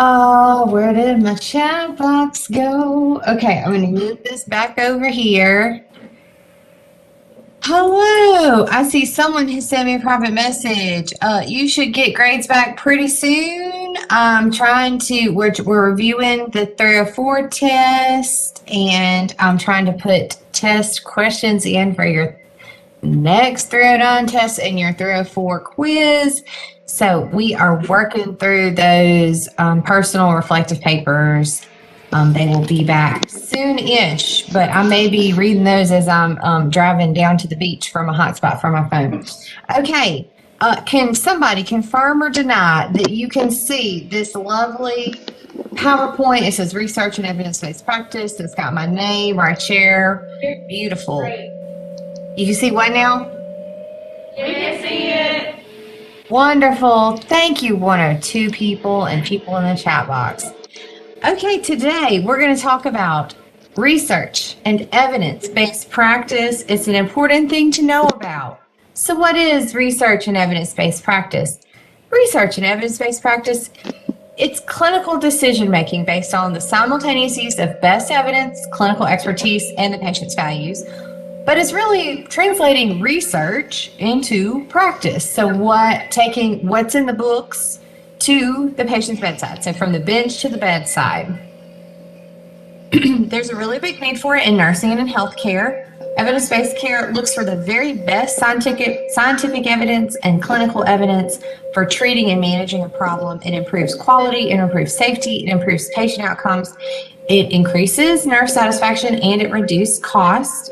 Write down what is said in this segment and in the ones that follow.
Where did my chat box go? Okay, I'm going to move this back over here. Hello, I see someone who sent me a private message. You should get grades back pretty soon. We're reviewing the 304 test, and I'm trying to put test questions in for your next 309 test and your 304 quiz. So we are working through those personal reflective papers. They will be back soon-ish, but I may be reading those as I'm driving down to the beach from a hotspot from my phone. Okay, can somebody confirm or deny that you can see this lovely PowerPoint? It says research and evidence-based practice. It's got my name right there. Beautiful. You can see what now? We can see it. Wonderful. Thank you, 102 people and people in the chat box. Okay, today we're going to talk about research and evidence-based practice. It's an important thing to know about. So what is research and evidence-based practice? Research and evidence-based practice, it's clinical decision-making based on the simultaneous use of best evidence, clinical expertise, and the patient's values. But it's really translating research into practice. So taking what's in the books to the patient's bedside. So from the bench to the bedside. There's a really big need for it in nursing and in healthcare. Evidence-based care looks for the very best scientific evidence and clinical evidence for treating and managing a problem. It improves quality, it improves safety, it improves patient outcomes, it increases nurse satisfaction, and it reduces cost.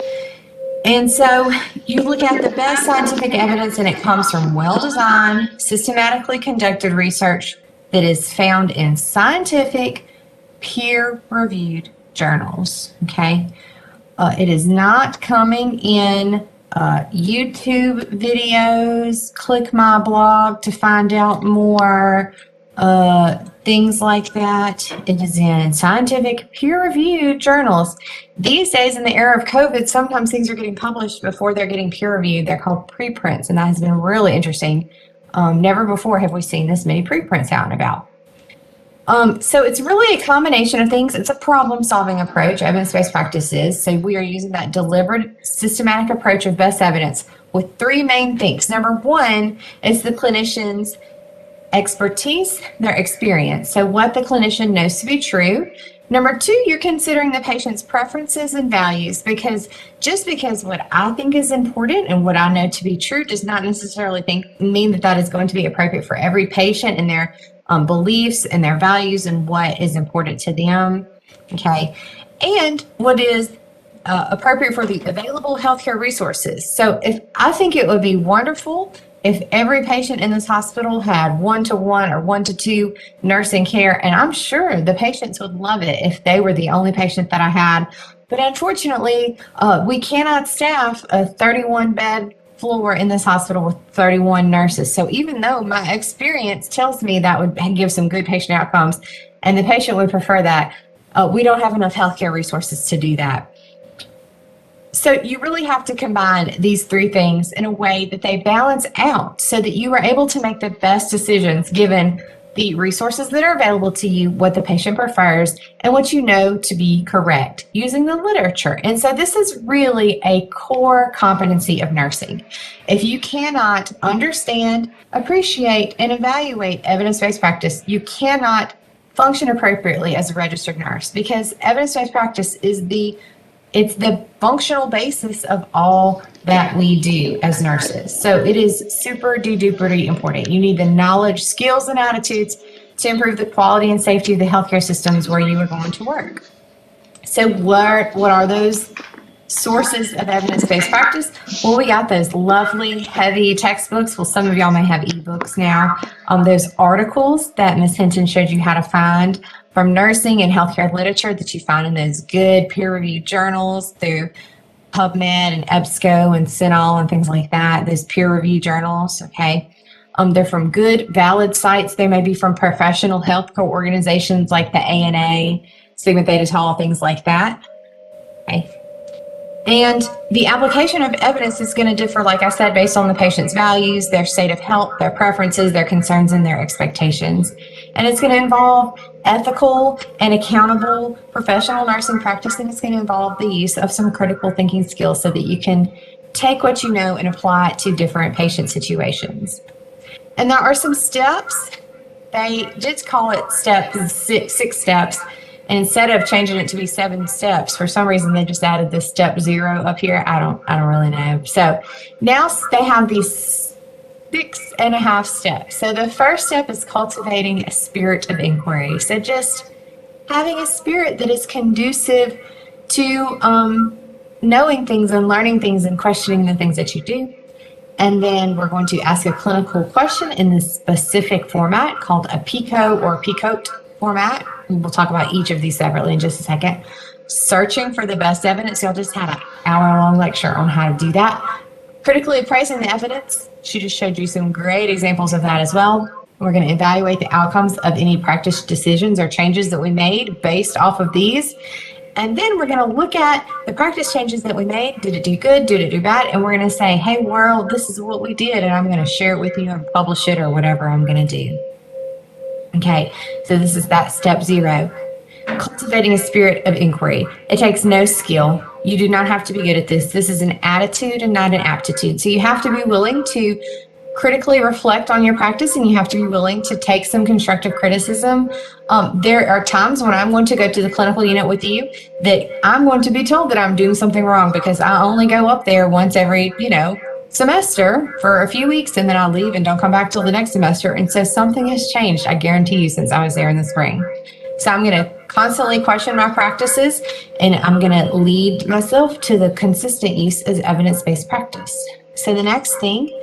And so you look at the best scientific evidence, and it comes from well-designed, systematically conducted research that is found in scientific, peer-reviewed journals, okay? It is not coming in YouTube videos, click my blog to find out more, things like that. It is in scientific peer-reviewed journals. These days, in the era of COVID, sometimes things are getting published before they're getting peer-reviewed. They're called preprints, and that has been really interesting. Never before have we seen this many preprints out and about. So it's really a combination of things. It's a problem-solving approach, evidence-based practices. So we are using that deliberate, systematic approach of best evidence with three main things. Number one is the clinician's expertise, their experience. So what the clinician knows to be true. Number two, you're considering the patient's preferences and values, because just because what I think is important and what I know to be true does not necessarily mean that that is going to be appropriate for every patient and their beliefs and their values and what is important to them. Okay. And what is appropriate for the available healthcare resources. So I think it would be wonderful if every patient in this hospital had 1-to-1 or 1-to-2 nursing care, and I'm sure the patients would love it if they were the only patient that I had. But unfortunately, we cannot staff a 31-bed floor in this hospital with 31 nurses. So even though my experience tells me that would give some good patient outcomes, and the patient would prefer that, we don't have enough healthcare resources to do that. So you really have to combine these three things in a way that they balance out so that you are able to make the best decisions given the resources that are available to you, what the patient prefers, and what you know to be correct using the literature. And so this is really a core competency of nursing. If you cannot understand, appreciate, and evaluate evidence-based practice, you cannot function appropriately as a registered nurse, because evidence-based practice is it's the functional basis of all that we do as nurses. So it is super duper important. You need the knowledge, skills, and attitudes to improve the quality and safety of the healthcare systems where you are going to work. So what are those sources of evidence-based practice? Well, we got those lovely, heavy textbooks. Well, some of y'all may have ebooks now. Those articles that Ms. Hinton showed you how to find from nursing and healthcare literature that you find in those good peer-reviewed journals through PubMed and EBSCO and CINAHL and things like that, those peer-reviewed journals, okay? They're from good, valid sites. They may be from professional healthcare organizations like the ANA, Sigma Theta Tau, things like that, okay? And the application of evidence is going to differ, like I said, based on the patient's values, their state of health, their preferences, their concerns, and their expectations. And it's going to involve ethical and accountable professional nursing practice, and it's going to involve the use of some critical thinking skills so that you can take what you know and apply it to different patient situations. And there are some steps. They did call it six steps. And instead of changing it to be 7 steps, for some reason they just added this step 0 up here. I don't really know. So now they have these 6.5 steps. So the first step is cultivating a spirit of inquiry. So just having a spirit that is conducive to knowing things and learning things and questioning the things that you do. And then we're going to ask a clinical question in this specific format called a PICO or PICOT format. We'll talk about each of these separately in just a second. Searching for the best evidence. Y'all just had an hour-long lecture on how to do that. Critically appraising the evidence. She just showed you some great examples of that as well. We're going to evaluate the outcomes of any practice decisions or changes that we made based off of these. And then we're going to look at the practice changes that we made. Did it do good? Did it do bad? And we're going to say, hey, world, this is what we did. And I'm going to share it with you and publish it or whatever I'm going to do. Okay, so this is that step 0. Cultivating a spirit of inquiry. It takes no skill. You do not have to be good at this. This is an attitude and not an aptitude. So you have to be willing to critically reflect on your practice, and you have to be willing to take some constructive criticism. There are times when I'm going to go to the clinical unit with you that I'm going to be told that I'm doing something wrong because I only go up there once every, semester for a few weeks, and then I'll leave and don't come back till the next semester. And so something has changed, I guarantee you, since I was there in the spring. So I'm going to constantly question my practices, and I'm going to lead myself to the consistent use of evidence-based practice. So the next thing,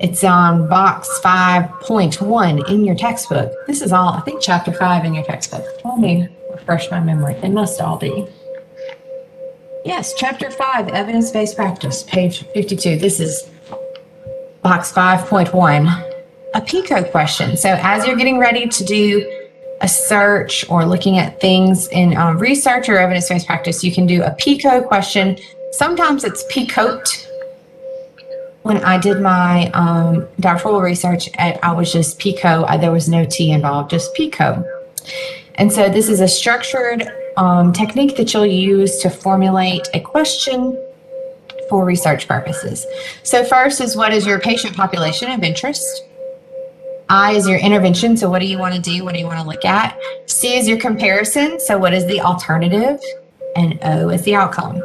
it's on box 5.1 in your textbook. This is all, I think, chapter 5 in your textbook. Let me refresh my memory. They must all be. Yes, chapter 5, evidence-based practice, page 52. This is box 5.1, a PICO question. So as you're getting ready to do a search or looking at things in research or evidence-based practice, you can do a PICO question. Sometimes it's PICOT. When I did my doctoral research, I was just PICO. There was no T involved, just PICO. And so this is a structured technique that you'll use to formulate a question for research purposes. So first is, what is your patient population of interest? I is your intervention. So what do you want to do? What do you want to look at? C is your comparison. So what is the alternative? And O is the outcome.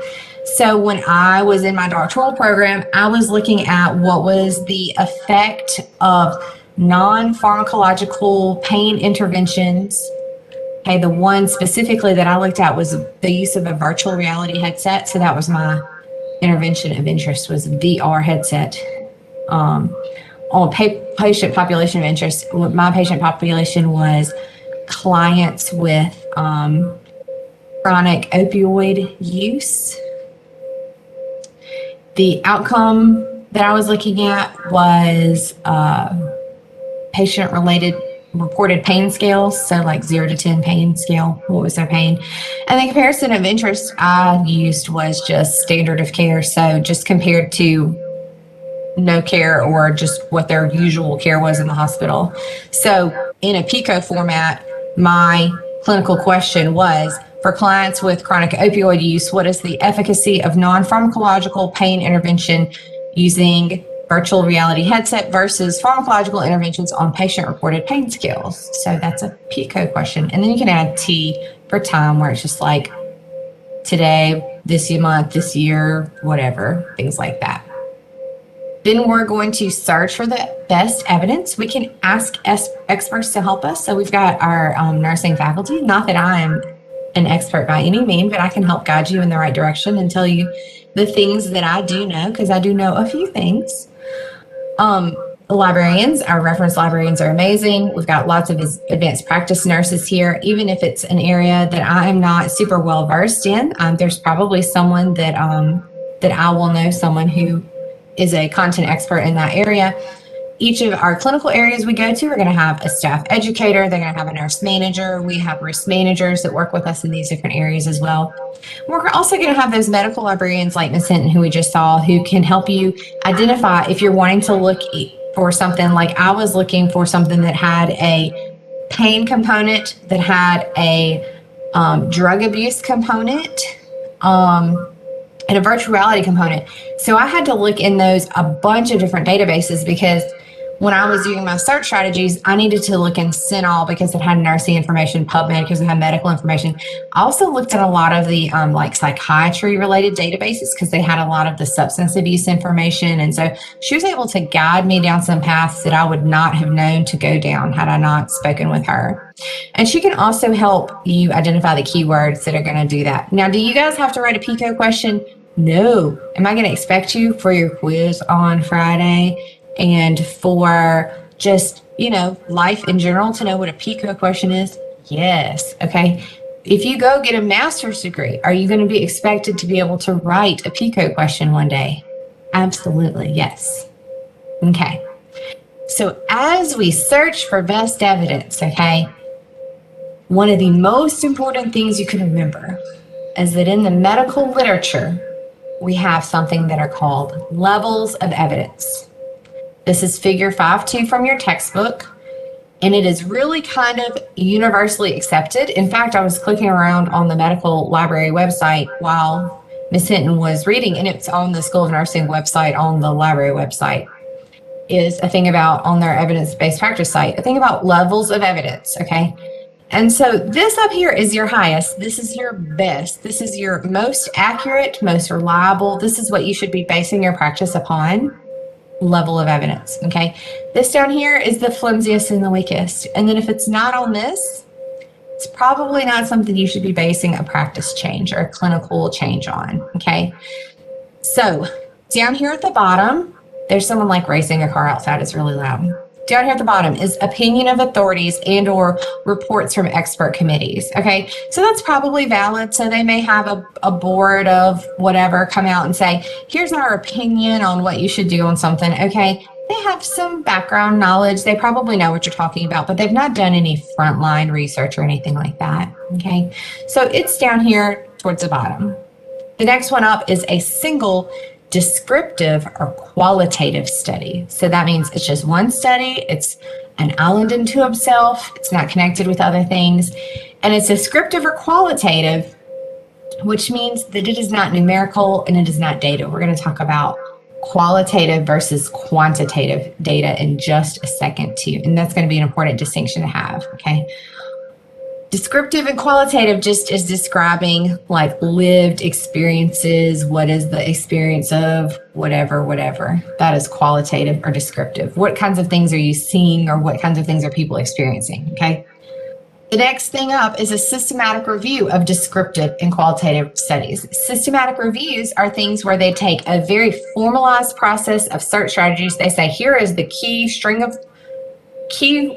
So when I was in my doctoral program, I was looking at what was the effect of non-pharmacological pain interventions. Okay, the one specifically that I looked at was the use of a virtual reality headset. So that was my intervention of interest, was VR headset. On patient population of interest, my patient population was clients with chronic opioid use. The outcome that I was looking at was patient-related reported pain scales, so like 0 to 10 pain scale, what was their pain? And the comparison of interest I used was just standard of care, so just compared to no care or just what their usual care was in the hospital. So in a PICO format, my clinical question was, for clients with chronic opioid use, what is the efficacy of non-pharmacological pain intervention using virtual reality headset versus pharmacological interventions on patient-reported pain scales? So that's a PICO question. And then you can add T for time, where it's just like today, this month, this year, whatever, things like that. Then we're going to search for the best evidence. We can ask experts to help us. So we've got our nursing faculty. Not that I'm an expert by any means, but I can help guide you in the right direction and tell you the things that I do know, because I do know a few things. Librarians, our reference librarians are amazing. We've got lots of advanced practice nurses here. Even if it's an area that I am not super well versed in, there's probably someone that I will know, someone who is a content expert in that area. each of our clinical areas we go to, we're going to have a staff educator. They're going to have a nurse manager. We have risk managers that work with us in these different areas as well. We're also going to have those medical librarians like Ms. Hinton, who we just saw, who can help you identify if you're wanting to look for something. Like I was looking for something that had a pain component, that had a drug abuse component, and a virtual reality component. So I had to look in those a bunch of different databases, because when I was doing my search strategies, I needed to look in CINAHL because it had nursing information, PubMed because it had medical information. I also looked at a lot of the like psychiatry related databases because they had a lot of the substance abuse information. And so she was able to guide me down some paths that I would not have known to go down had I not spoken with her. And she can also help you identify the keywords that are going to do that. Now, do you guys have to write a PICO question? No. Am I going to expect you for your quiz on Friday and for just, life in general to know what a PICO question is? Yes. Okay. If you go get a master's degree, are you going to be expected to be able to write a PICO question one day? Absolutely. Yes. Okay. So as we search for best evidence, okay, one of the most important things you can remember is that in the medical literature, we have something that are called levels of evidence. This is figure 5.2 from your textbook, and it is really kind of universally accepted. In fact, I was clicking around on the medical library website while Ms. Hinton was reading, and it's on the School of Nursing website, on the library website, is a thing about, on their evidence-based practice site, a thing about levels of evidence, okay? And so this up here is your highest. This is your best. This is your most accurate, most reliable. This is what you should be basing your practice upon. Level of evidence, okay? This down here is the flimsiest and the weakest. And then if it's not on this, it's probably not something you should be basing a practice change or a clinical change on, okay? So down here at the bottom, there's someone like racing a car outside. It's really loud. Down here at the bottom is opinion of authorities and or reports from expert committees. Okay, so that's probably valid. So they may have a board of whatever come out and say, here's our opinion on what you should do on something. Okay, they have some background knowledge. They probably know what you're talking about, but they've not done any frontline research or anything like that. Okay, so it's down here towards the bottom. The next one up is a single descriptive or qualitative study. So that means it's just one study. It's an island unto itself. It's not connected with other things. And it's descriptive or qualitative, which means that it is not numerical and it is not data. We're going to talk about qualitative versus quantitative data in just a second too. And that's going to be an important distinction to have, okay? Descriptive and qualitative just is describing like lived experiences. What is the experience of whatever. That is qualitative or descriptive. What kinds of things are you seeing, or what kinds of things are people experiencing, okay? The next thing up is a systematic review of descriptive and qualitative studies. Systematic reviews are things where they take a very formalized process of search strategies. They say, here is the key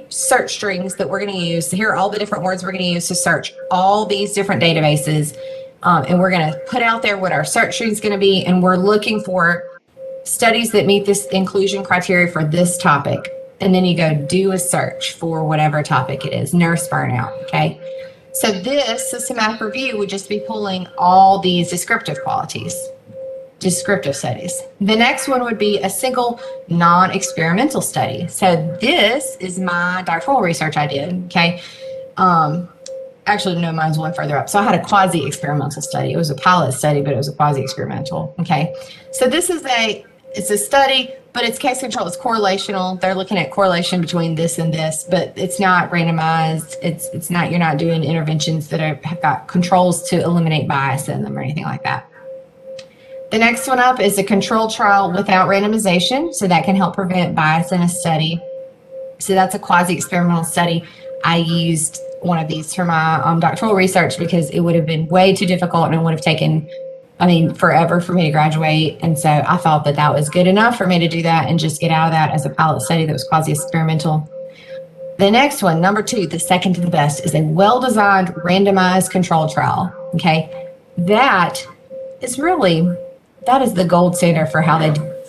search strings that we're going to use. So here are all the different words we're going to use to search all these different databases. And we're going to put out there what our search string is going to be. And we're looking for studies that meet this inclusion criteria for this topic. And then you go do a search for whatever topic it is, nurse burnout, okay? So this systematic review would just be pulling all these descriptive studies. The next one would be a single non-experimental study. So this is my doctoral research I did, okay? Actually, no, mine's one further up. So I had a quasi-experimental study. It was a pilot study, but it was a quasi-experimental, okay? So this is it's a study, but it's case control. It's correlational. They're looking at correlation between this and this, but it's not randomized. It's not, you're not doing interventions that have got controls to eliminate bias in them or anything like that. The next one up is a controlled trial without randomization. So that can help prevent bias in a study. So that's a quasi-experimental study. I used one of these for my doctoral research because it would have been way too difficult and it would have taken, forever for me to graduate. And so I thought that was good enough for me to do that and just get out of that as a pilot study that was quasi-experimental. The next one, number 2, the second to the best, is a well-designed randomized control trial. Okay, that is the gold standard for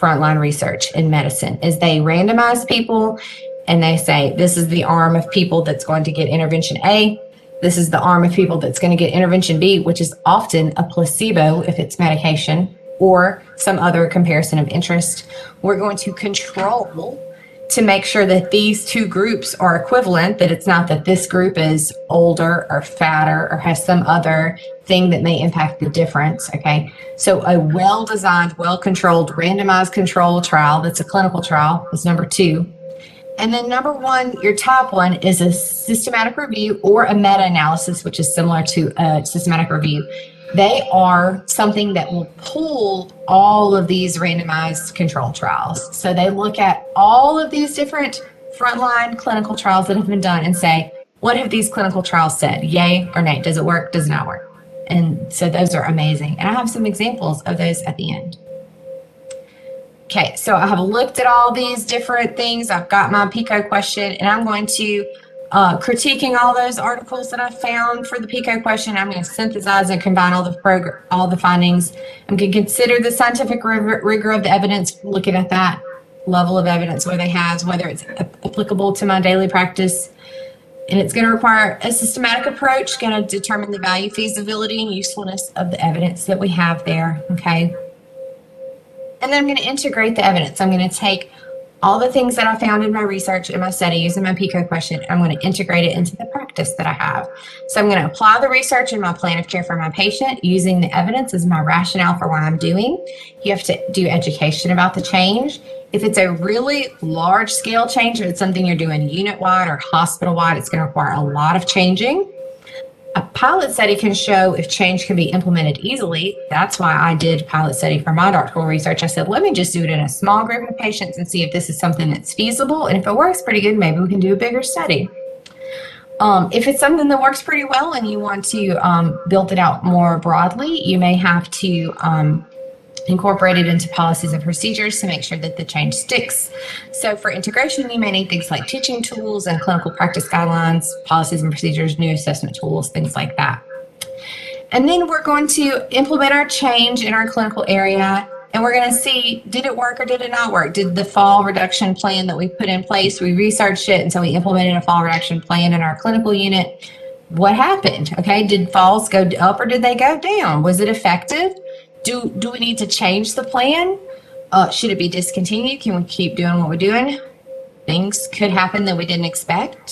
frontline research in medicine is they randomize people and they say, this is the arm of people that's going to get intervention A. This is the arm of people that's going to get intervention B, which is often a placebo if it's medication or some other comparison of interest. We're going to control to make sure that these two groups are equivalent, that it's not that this group is older or fatter or has some other thing that may impact the difference, okay? So a well-designed, well-controlled, randomized control trial that's a clinical trial is number 2. And then number 1, your top one is a systematic review or a meta-analysis, which is similar to a systematic review. They are something that will pull all of these randomized control trials. So they look at all of these different frontline clinical trials that have been done and say, what have these clinical trials said? Yay or nay? Does it work? Does it not work? And so those are amazing. And I have some examples of those at the end. Okay, so I have looked at all these different things. I've got my PICO question, and I'm going to critiquing all those articles that I found for the PICO question. I'm going to synthesize and combine all the findings. I'm going to consider the scientific rigor of the evidence, looking at that level of evidence, whether it's applicable to my daily practice. And it's going to require a systematic approach, going to determine the value, feasibility, and usefulness of the evidence that we have there, okay? And then I'm going to integrate the evidence. I'm going to take all the things that I found in my research and my study using my PICO question, I'm going to integrate it into the practice that I have. So I'm going to apply the research in my plan of care for my patient using the evidence as my rationale for what I'm doing. You have to do education about the change. If it's a really large scale change, or it's something you're doing unit-wide or hospital-wide, it's going to require a lot of changing. A pilot study can show if change can be implemented easily. That's why I did pilot study for my doctoral research. I said, let me just do it in a small group of patients and see if this is something that's feasible. And if it works pretty good, maybe we can do a bigger study. If it's something that works pretty well and you want to build it out more broadly, you may have to incorporate it into policies and procedures to make sure that the change sticks. So for integration, you may need things like teaching tools and clinical practice guidelines, policies and procedures, new assessment tools, things like that. And then we're going to implement our change in our clinical area, and we're going to see, did it work or did it not work? Did the fall reduction plan that we put in place, we researched it, and so we implemented a fall reduction plan in our clinical unit. What happened? Okay, did falls go up or did they go down? Was it effective? Do we need to change the plan? Should it be discontinued? Can we keep doing what we're doing? Things could happen that we didn't expect.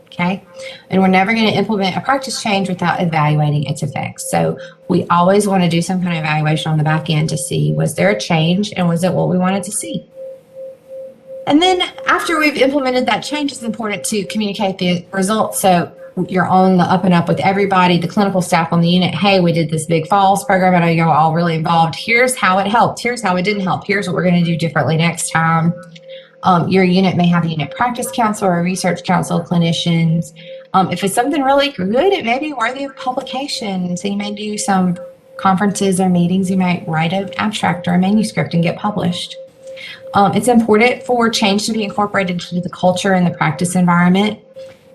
Okay. And we're never going to implement a practice change without evaluating its effects. So we always want to do some kind of evaluation on the back end to see, was there a change and was it what we wanted to see? And then after we've implemented that change, it's important to communicate the results. So you're on the up and up with everybody, the clinical staff on the unit. Hey, we did this big falls program. I know you're all really involved. Here's how it helped. Here's how it didn't help. Here's what we're going to do differently next time. Your unit may have a unit practice council or a research council, clinicians. If it's something really good, it may be worthy of publication. So you may do some conferences or meetings. You might write an abstract or a manuscript and get published. It's important for change to be incorporated into the culture and the practice environment.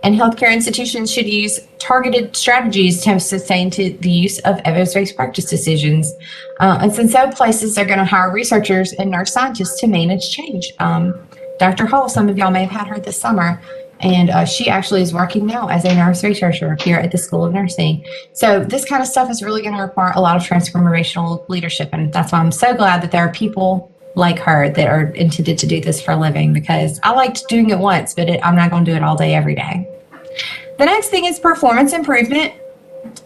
And healthcare institutions should use targeted strategies to sustain the use of evidence-based practice decisions. And since some places are going to hire researchers and nurse scientists to manage change. Dr. Hull, some of y'all may have had her this summer, and she actually is working now as a nurse researcher here at the School of Nursing. So this kind of stuff is really going to require a lot of transformational leadership, and that's why I'm so glad that there are people like her that are intended to do this for a living, because I liked doing it once, but I'm not going to do it all day, every day. The next thing is performance improvement.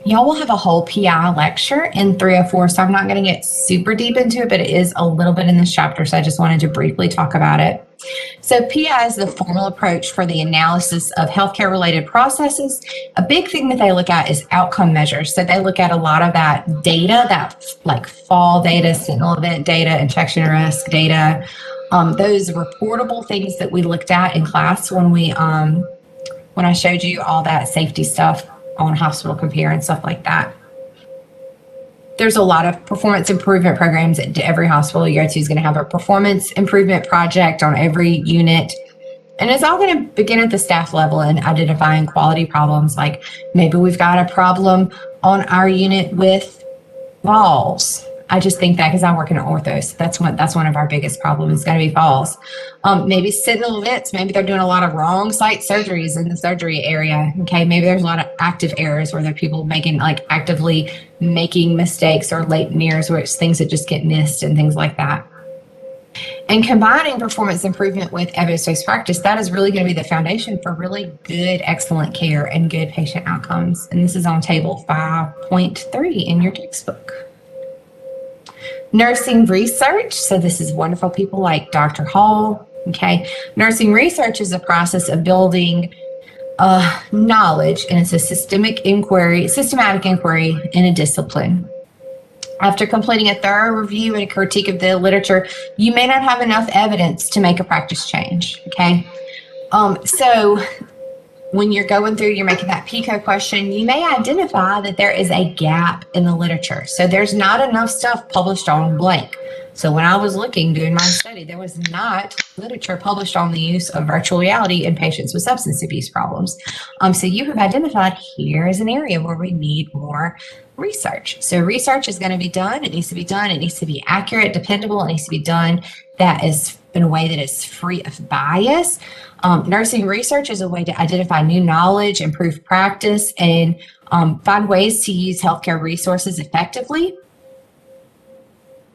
Y'all will have a whole PI lecture in N304, so I'm not going to get super deep into it, but it is a little bit in this chapter, so I just wanted to briefly talk about it. So PI is the formal approach for the analysis of healthcare-related processes. A big thing that they look at is outcome measures. So they look at a lot of that data, that like fall data, sentinel event data, infection risk data, those reportable things that we looked at in class when I showed you all that safety stuff on hospital compare and stuff like that. There's a lot of performance improvement programs at every hospital you go to is going to have a performance improvement project on every unit. And it's all going to begin at the staff level and identifying quality problems. Like maybe we've got a problem on our unit with walls. I just think that because I work in ortho, so that's one of our biggest problems is going to be falls. Maybe sentinel events. Maybe they're doing a lot of wrong site surgeries in the surgery area. Okay, maybe there's a lot of active errors where there are people making actively making mistakes or late mirrors where it's things that just get missed and things like that. And combining performance improvement with evidence-based practice, that is really going to be the foundation for really good, excellent care and good patient outcomes. And this is on table 5.3 in your textbook. Nursing research. So this is wonderful people like Dr. Hall. Okay. Nursing research is a process of building knowledge, and it's a systematic inquiry in a discipline. After completing a thorough review and a critique of the literature, you may not have enough evidence to make a practice change. Okay. So when you're going through, you're making that PICO question, you may identify that there is a gap in the literature. So there's not enough stuff published on blank. So when I was doing my study, there was not literature published on the use of virtual reality in patients with substance abuse problems. So you have identified here is an area where we need more research. So research is going to be done. It needs to be done. It needs to be accurate, dependable. It needs to be done that is in a way that is free of bias. Nursing research is a way to identify new knowledge, improve practice, and find ways to use healthcare resources effectively.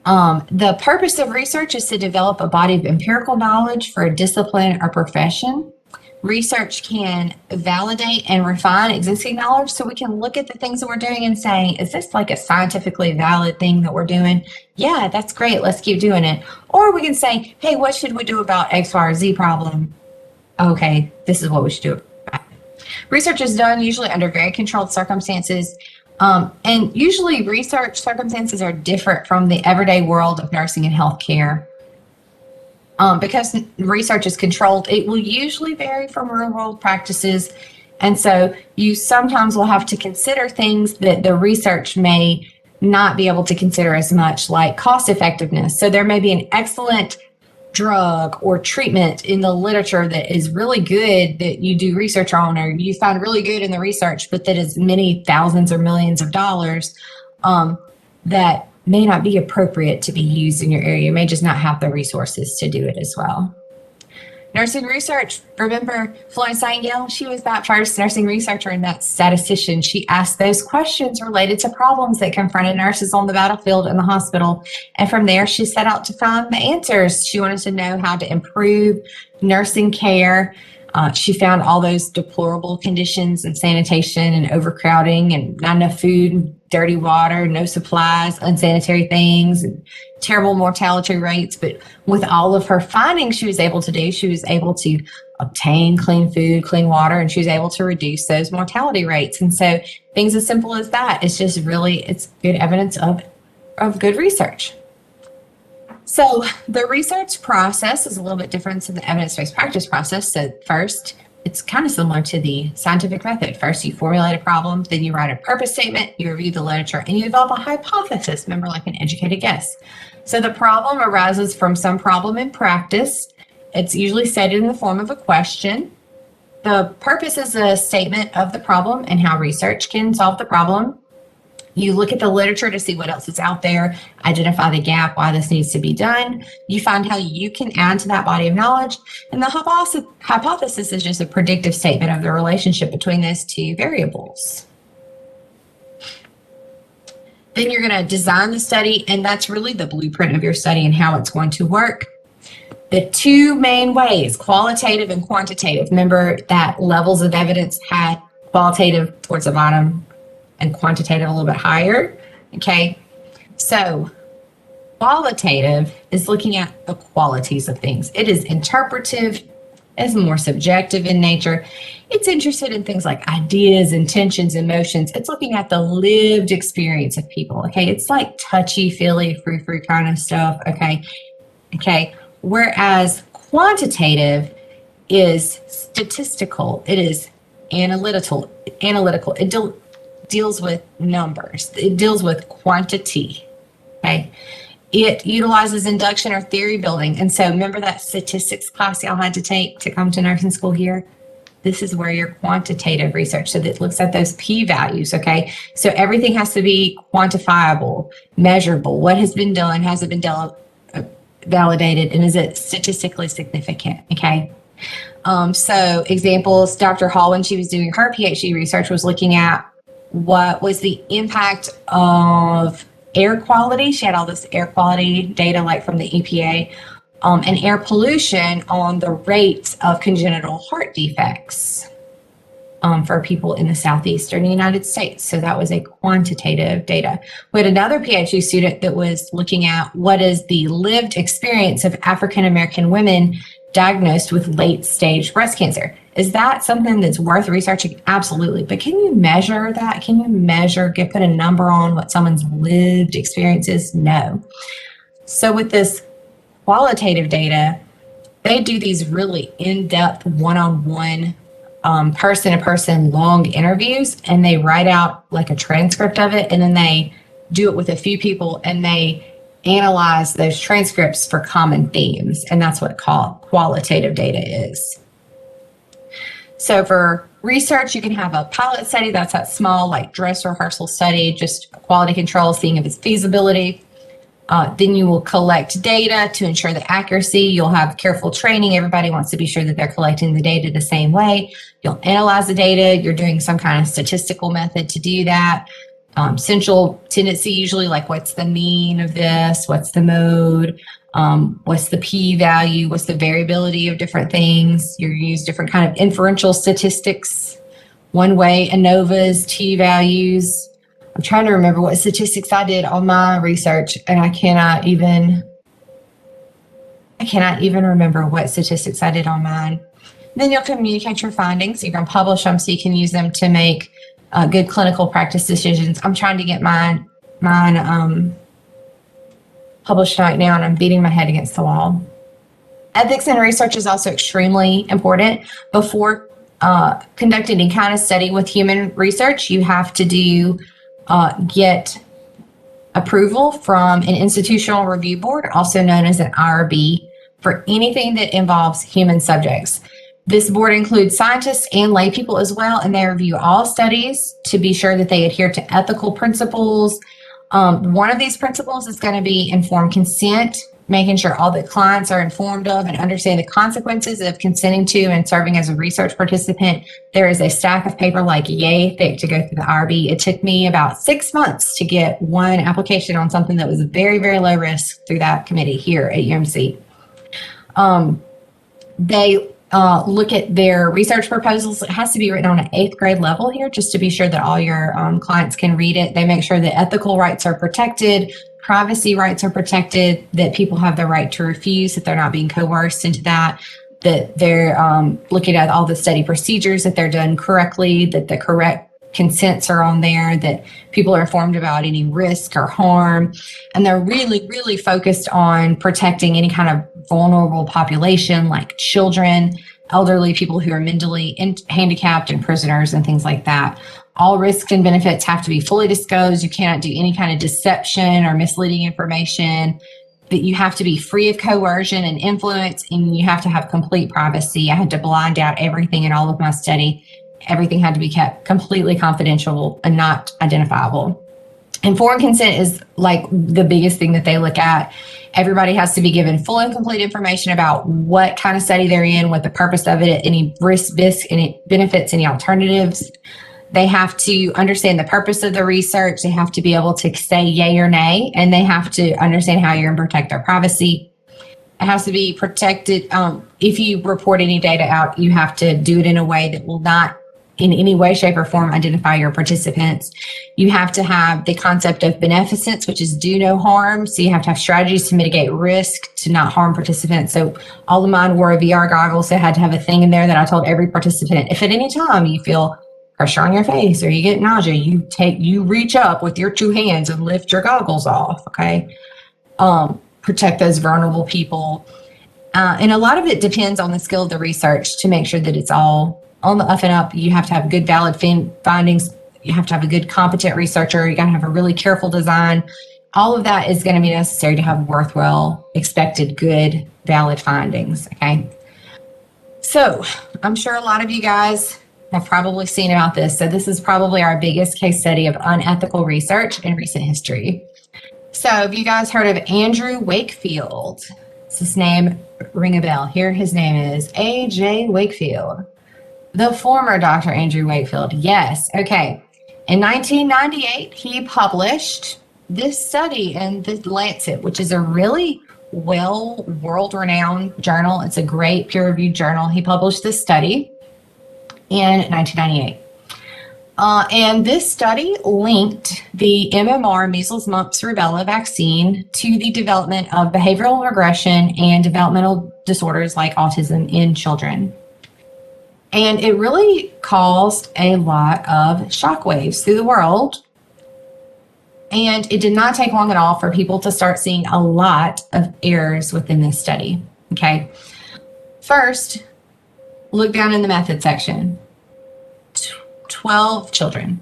The purpose of research is to develop a body of empirical knowledge for a discipline or profession. Research can validate and refine existing knowledge, so we can look at the things that we're doing and say, is this like a scientifically valid thing that we're doing? Yeah, that's great. Let's keep doing it. Or we can say, hey, what should we do about X, Y, or Z problem? Okay, this is what we should do. Research is done usually under very controlled circumstances. And usually research circumstances are different from the everyday world of nursing and healthcare. Because research is controlled, it will usually vary from real world practices. And so you sometimes will have to consider things that the research may not be able to consider as much, like cost effectiveness. So there may be an excellent drug or treatment in the literature that is really good that you do research on, or you find really good in the research, but that is many thousands or millions of dollars, that may not be appropriate to be used in your area. You may just not have the resources to do it as well. Nursing research, remember Florence Nightingale? She was that first nursing researcher and that statistician. She asked those questions related to problems that confronted nurses on the battlefield and the hospital. And from there, she set out to find the answers. She wanted to know how to improve nursing care. She found all those deplorable conditions and sanitation and overcrowding and not enough food, dirty water, no supplies, unsanitary things, and terrible mortality rates. But with all of her findings she was able to obtain clean food, clean water, and she was able to reduce those mortality rates. And so things as simple as that, it's good evidence of good research. So the research process is a little bit different than the evidence-based practice process. So first, it's kind of similar to the scientific method. First, you formulate a problem, then you write a purpose statement, you review the literature, and you develop a hypothesis, remember, like an educated guess. So the problem arises from some problem in practice. It's usually stated in the form of a question. The purpose is a statement of the problem and how research can solve the problem. You look at the literature to see what else is out there, identify the gap, why this needs to be done. You find how you can add to that body of knowledge. And the hypothesis is just a predictive statement of the relationship between those two variables. Then you're going to design the study, and that's really the blueprint of your study and how it's going to work. The two main ways, qualitative and quantitative. Remember that levels of evidence had qualitative towards the bottom and quantitative a little bit higher. Okay, so qualitative is looking at the qualities of things. It is interpretive, it's more subjective in nature. It's interested in things like ideas, intentions, emotions. It's looking at the lived experience of people. Okay, it's like touchy-feely, frou-frou kind of stuff. Okay. Whereas quantitative is statistical. It is analytical. It deals with numbers. It deals with quantity. Okay. It utilizes induction or theory building. And so remember that statistics class y'all had to take to come to nursing school here? This is where your quantitative research, so that looks at those p-values, okay? So everything has to be quantifiable, measurable. What has been done? Has it been validated? And is it statistically significant, okay? So examples, Dr. Hall, when she was doing her PhD research, was looking at what was the impact of air quality. She had all this air quality data, like from the EPA, and air pollution on the rates of congenital heart defects for people in the southeastern United States. So that was a quantitative data. We had another PhD student that was looking at what is the lived experience of African American women diagnosed with late stage breast cancer. Is that something that's worth researching? Absolutely. But can you measure that? Can you put a number on what someone's lived experience is? No. So with this qualitative data, they do these really in-depth one-on-one person-to-person long interviews, and they write out like a transcript of it, and then they do it with a few people, and they analyze those transcripts for common themes, and that's what qualitative data is. So for research, you can have a pilot study. That's that small, like dress rehearsal study, just quality control, seeing if it's feasibility. Then you will collect data to ensure the accuracy. You'll have careful training. Everybody wants to be sure that they're collecting the data the same way. You'll analyze the data. You're doing some kind of statistical method to do that. Central tendency, usually like what's the mean of this, what's the mode, what's the p-value, what's the variability of different things. You use different kind of inferential statistics. One way, ANOVAs, t-values. I'm trying to remember what statistics I did on my research, and I cannot even remember what statistics I did on mine. Then you'll communicate your findings. You're going to publish them so you can use them to make good clinical practice decisions. I'm trying to get mine published right now, and I'm beating my head against the wall. Ethics in research is also extremely important. Before conducting any kind of study with human research, you have to get approval from an institutional review board, also known as an IRB, for anything that involves human subjects. This board includes scientists and lay people as well, and they review all studies to be sure that they adhere to ethical principles. One of these principles is going to be informed consent, making sure all the clients are informed of and understand the consequences of consenting to and serving as a research participant. There is a stack of paper like yay thick to go through the IRB. It took me about 6 months to get one application on something that was very, very low risk through that committee here at UMC. They look at their research proposals. It has to be written on an 8th grade level here, just to be sure that all your clients can read it. They make sure that ethical rights are protected, privacy rights are protected, that people have the right to refuse, that they're not being coerced into that they're looking at all the study procedures, that they're done correctly, that the correct consents are on there, that people are informed about any risk or harm. And they're really, really focused on protecting any kind of vulnerable population like children, elderly, people who are mentally handicapped, and prisoners and things like that. All risks and benefits have to be fully disclosed. You cannot do any kind of deception or misleading information. That you have to be free of coercion and influence, and you have to have complete privacy. I had to blind out everything in all of my study. Everything had to be kept completely confidential and not identifiable. Informed consent is like the biggest thing that they look at. Everybody has to be given full and complete information about what kind of study they're in, what the purpose of it, any risk, any benefits, any alternatives. They have to understand the purpose of the research. They have to be able to say yay or nay, and they have to understand how you're going to protect their privacy. It has to be protected. If you report any data out, you have to do it in a way that will not in any way, shape, or form identify your participants. You have to have the concept of beneficence, which is do no harm. So you have to have strategies to mitigate risk to not harm participants. So all of mine wore VR goggles. So I had to have a thing in there that I told every participant, if at any time you feel pressure on your face or you get nausea, you reach up with your 2 hands and lift your goggles off. Okay. Protect those vulnerable people. And a lot of it depends on the skill of the research to make sure that it's all on the up and up. You have to have good, valid findings. You have to have a good, competent researcher. You got to have a really careful design. All of that is going to be necessary to have worthwhile, expected, good, valid findings. Okay. So I'm sure a lot of you guys have probably seen about this. So this is probably our biggest case study of unethical research in recent history. So have you guys heard of Andrew Wakefield? Does his name ring a bell? Here his name is A.J. Wakefield. The former Dr. Andrew Wakefield. Yes. Okay. In 1998, he published this study in the Lancet, which is a really world-renowned journal. It's a great peer-reviewed journal. He published this study in 1998. And this study linked the MMR, measles, mumps, rubella vaccine to the development of behavioral regression and developmental disorders like autism in children. And it really caused a lot of shockwaves through the world. And it did not take long at all for people to start seeing a lot of errors within this study. Okay. First, look down in the method section. 12 children.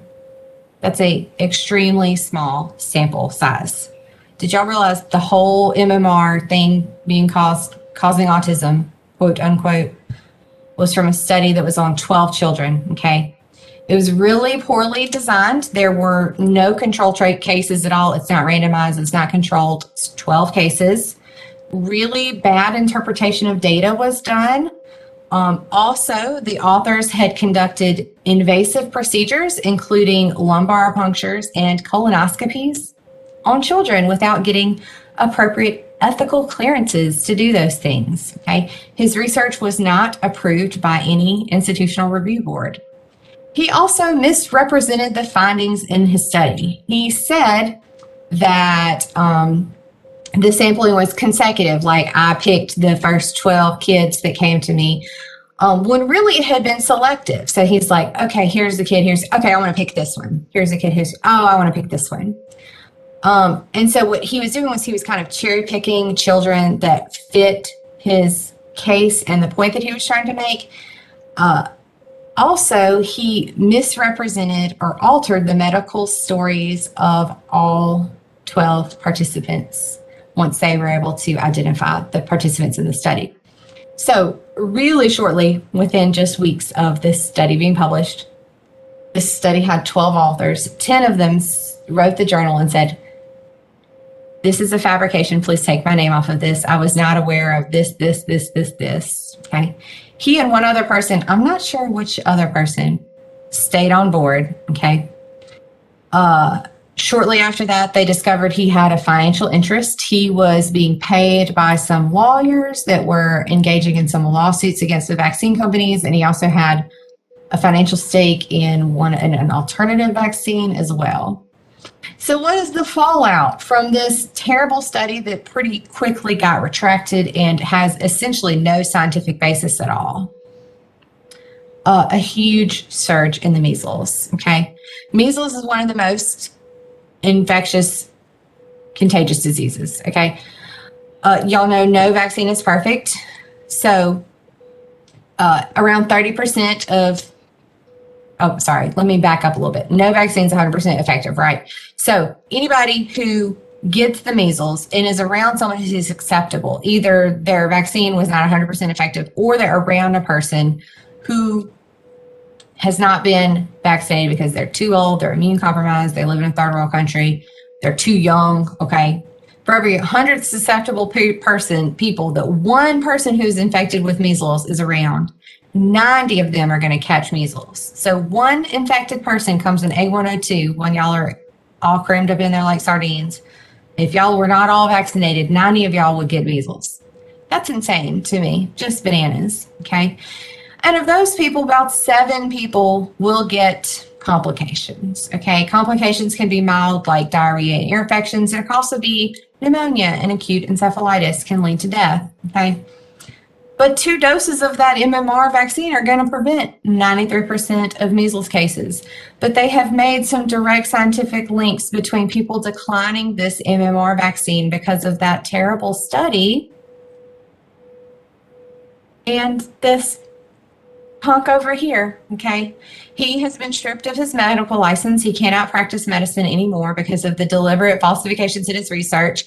That's a extremely small sample size. Did y'all realize the whole MMR thing being causing autism, quote unquote, was from a study that was on 12 children, okay? It was really poorly designed. There were no control cases at all. It's not randomized, it's not controlled. It's 12 cases. Really bad interpretation of data was done. Also, the authors had conducted invasive procedures, including lumbar punctures and colonoscopies on children without getting appropriate ethical clearances to do those things. Okay. His research was not approved by any institutional review board. He also misrepresented the findings in his study. He said that the sampling was consecutive, like I picked the first 12 kids that came to me, when really it had been selective. So he's like, okay, here's the kid, okay, I want to pick this one. Here's the kid, I want to pick this one. And so what he was doing was he was kind of cherry picking children that fit his case and the point that he was trying to make. Also, he misrepresented or altered the medical stories of all 12 participants once they were able to identify the participants in the study. So really shortly, within just weeks of this study being published, this study had 12 authors. 10 of them wrote the journal and said, this is a fabrication. Please take my name off of this. I was not aware of this. Okay. He and one other person, I'm not sure which other person, stayed on board. Okay. Shortly after that, they discovered he had a financial interest. He was being paid by some lawyers that were engaging in some lawsuits against the vaccine companies. And he also had a financial stake in an alternative vaccine as well. So what is the fallout from this terrible study that pretty quickly got retracted and has essentially no scientific basis at all? A huge surge in the measles, okay? Measles is one of the most infectious, contagious diseases, okay? Y'all know no vaccine is perfect. So around 30% of let me back up a little bit. No vaccine is 100% effective, right? So anybody who gets the measles and is around someone who is acceptable, either their vaccine was not 100% effective or they're around a person who has not been vaccinated because they're too old, they're immune compromised, they live in a third world country, they're too young, okay? For every 100 susceptible people, that one person who's infected with measles is around, 90 of them are going to catch measles. So one infected person comes in A102 when y'all are all crammed up in there like sardines. If y'all were not all vaccinated, 90 of y'all would get measles. That's insane to me, just bananas, okay? And of those people, about 7 people will get complications, okay? Complications can be mild, like diarrhea and ear infections. There can also be pneumonia and acute encephalitis can lead to death, okay? But 2 doses of that MMR vaccine are going to prevent 93% of measles cases. But they have made some direct scientific links between people declining this MMR vaccine because of that terrible study and this punk over here, okay? He has been stripped of his medical license. He cannot practice medicine anymore because of the deliberate falsifications in his research.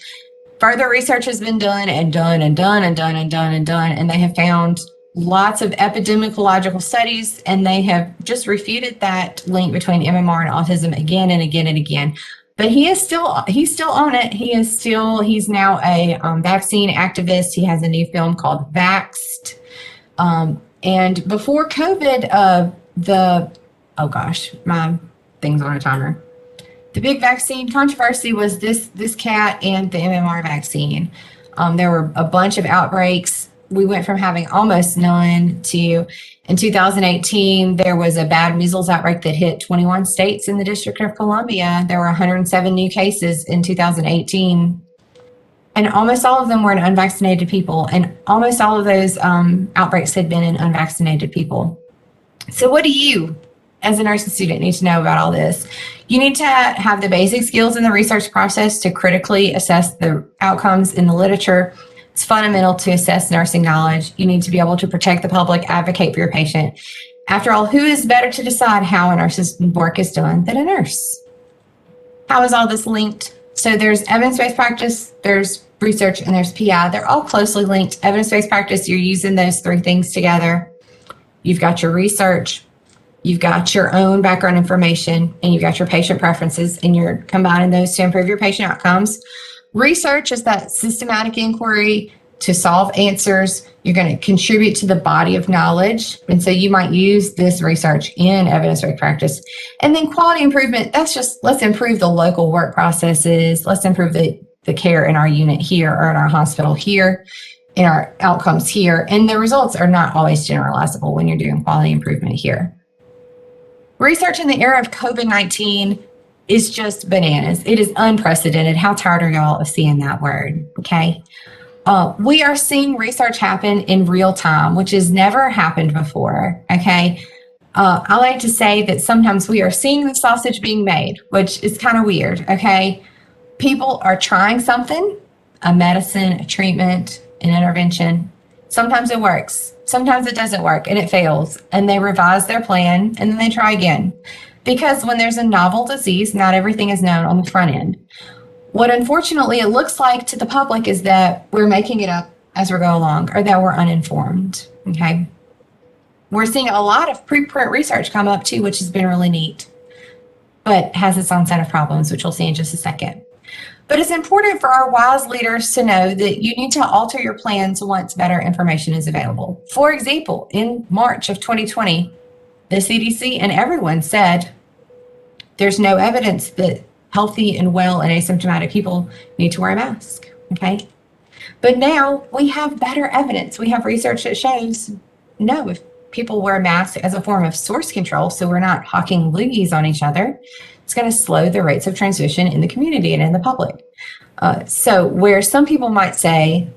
Further research has been done, and they have found lots of epidemiological studies, and they have just refuted that link between MMR and autism again and again and again. But he's still on it. He's now a vaccine activist. He has a new film called Vaxxed. And before COVID, oh gosh, my thing's on a timer. The big vaccine controversy was this cat and the MMR vaccine. There were a bunch of outbreaks. We went from having almost none to, in 2018, there was a bad measles outbreak that hit 21 states in the District of Columbia. There were 107 new cases in 2018, and almost all of them were in unvaccinated people. And almost all of those outbreaks had been in unvaccinated people. So what do you, as a nursing student, need to know about all this? You need to have the basic skills in the research process to critically assess the outcomes in the literature. It's fundamental to assess nursing knowledge. You need to be able to protect the public, advocate for your patient. After all, who is better to decide how a nurse's work is done than a nurse? How is all this linked? So there's evidence-based practice, there's research, and there's PI. They're all closely linked. Evidence-based practice, you're using those three things together. You've got your research, you've got your own background information, and you've got your patient preferences, and you're combining those to improve your patient outcomes. Research is that systematic inquiry to solve answers. You're going to contribute to the body of knowledge. And so you might use this research in evidence-based practice. And then quality improvement, that's just, let's improve the local work processes. Let's improve the care in our unit here or in our hospital here, in our outcomes here. And the results are not always generalizable when you're doing quality improvement here. Research in the era of COVID-19 is just bananas. It is unprecedented. How tired are y'all of seeing that word? Okay. We are seeing research happen in real time, which has never happened before. Okay. I like to say that sometimes we are seeing the sausage being made, which is kind of weird. Okay. People are trying something, a medicine, a treatment, an intervention. Sometimes it works. Sometimes it doesn't work and it fails, and they revise their plan and then they try again. Because when there's a novel disease, not everything is known on the front end. What unfortunately it looks like to the public is that we're making it up as we go along, or that we're uninformed, okay? We're seeing a lot of preprint research come up too, which has been really neat, but has its own set of problems, which we'll see in just a second. But it's important for our wise leaders to know that you need to alter your plans once better information is available. For example, in March of 2020, the CDC and everyone said there's no evidence that healthy and well and asymptomatic people need to wear a mask, okay? But now we have better evidence. We have research that shows, no, if people wear masks as a form of source control, so we're not hawking loogies on each other, it's going to slow the rates of transmission in the community and in the public. So where some people might say,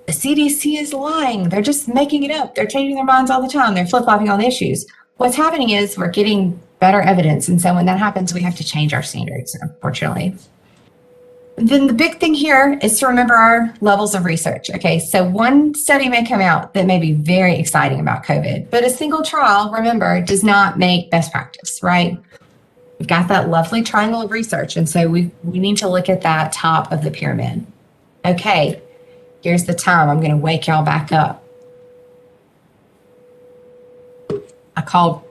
the CDC is lying, they're just making it up, they're changing their minds all the time, they're flip-flopping on the issues. What's happening is we're getting better evidence. And so when that happens, we have to change our standards, unfortunately. Then the big thing here is to remember our levels of research. Okay, so one study may come out that may be very exciting about COVID, but a single trial, remember, does not make best practice, right? We've got that lovely triangle of research. And so we need to look at that top of the pyramid. Okay, here's the time. I'm going to wake y'all back up. I called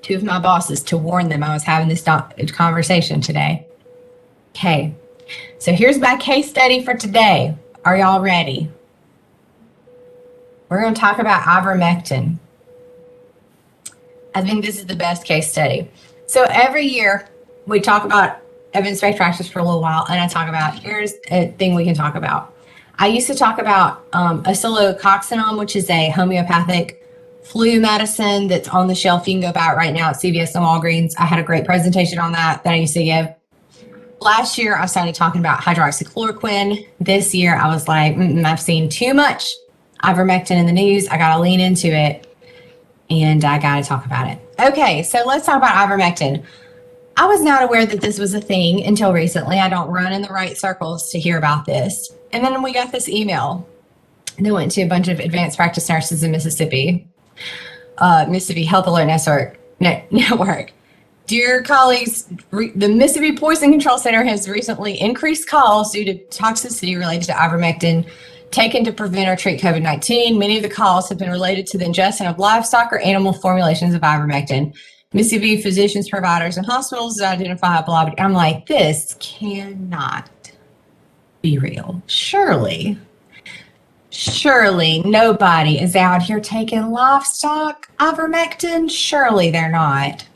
two of my bosses to warn them I was having this conversation today. Okay, so here's my case study for today. Are y'all ready? We're going to talk about ivermectin. I think this is the best case study. So every year we talk about evidence-based practice for a little while, and I talk about, here's a thing we can talk about. I used to talk about oscillococcinum, which is a homeopathic flu medicine that's on the shelf. You can go buy it right now at CVS and Walgreens. I had a great presentation on that I used to give. Last year, I started talking about hydroxychloroquine. This year, I was like, I've seen too much ivermectin in the news. I got to lean into it, and I got to talk about it. Okay, so let's talk about ivermectin. I was not aware that this was a thing until recently. I don't run in the right circles to hear about this. And then we got this email that went to a bunch of advanced practice nurses in Mississippi. Mississippi Health Alert Network. Dear colleagues, the Mississippi Poison Control Center has recently increased calls due to toxicity related to ivermectin taken to prevent or treat COVID-19. Many of the calls have been related to the ingestion of livestock or animal formulations of ivermectin. Mississippi physicians, providers, and hospitals identify blah, blah. I'm like, this cannot be real. Surely nobody is out here taking livestock ivermectin. Surely they're not.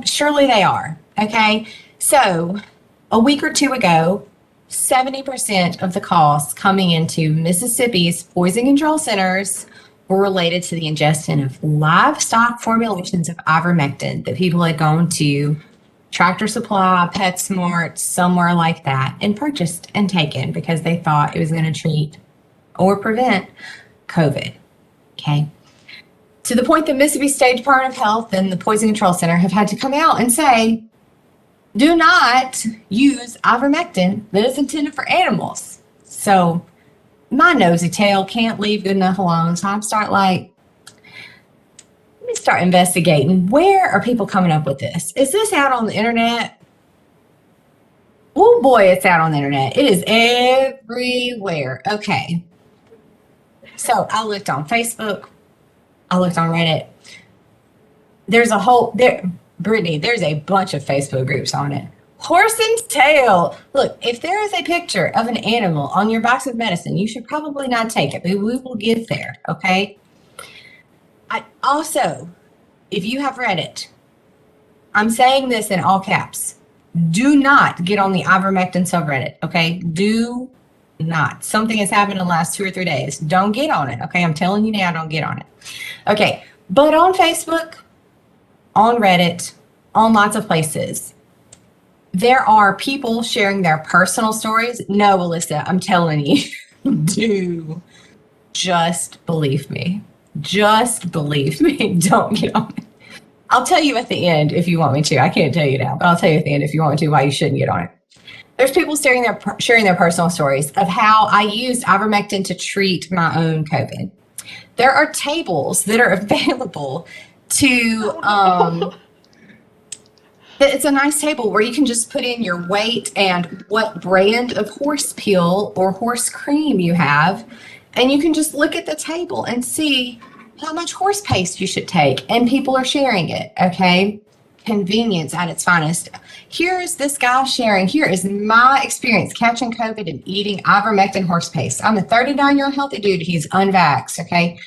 Surely they are. Okay. So a week or two ago, 70% of the calls coming into Mississippi's poison control centers were related to the ingestion of livestock formulations of ivermectin that people had gone to Tractor Supply, PetSmart, somewhere like that, and purchased and taken because they thought it was going to treat or prevent COVID. Okay. To the point that Mississippi State Department of Health and the Poison Control Center have had to come out and say, do not use ivermectin that is intended for animals. So my nosy tail can't leave good enough alone. So I'm let me start investigating. Where are people coming up with this? Is this out on the internet? Oh boy, it's out on the internet. It is everywhere. Okay. So I looked on Facebook. I looked on Reddit. There's a bunch of Facebook groups on it. Horse and tail. Look, if there is a picture of an animal on your box of medicine, you should probably not take it, but we will get there, okay? Also, if you have read it, I'm saying this in all caps. Do not get on the ivermectin subreddit, okay? Do not. Something has happened in the last 2 or 3 days. Don't get on it, okay? I'm telling you now, don't get on it. Okay, but on Facebook, on Reddit, on lots of places, there are people sharing their personal stories. No, Alyssa, I'm telling you, do just believe me. Just believe me. Don't get on it. I'll tell you at the end if you want me to. I can't tell you now, but I'll tell you at the end if you want me to why you shouldn't get on it. There's people sharing their personal stories of how I used ivermectin to treat my own COVID. There are tables that are available to it's a nice table where you can just put in your weight and what brand of horse peel or horse cream you have, and you can just look at the table and see how much horse paste you should take, and people are sharing it. Okay, convenience at its finest. Here's this guy sharing. Here is my experience catching COVID and eating ivermectin horse paste. I'm a 39-year-old healthy dude. He's unvaxxed. Okay.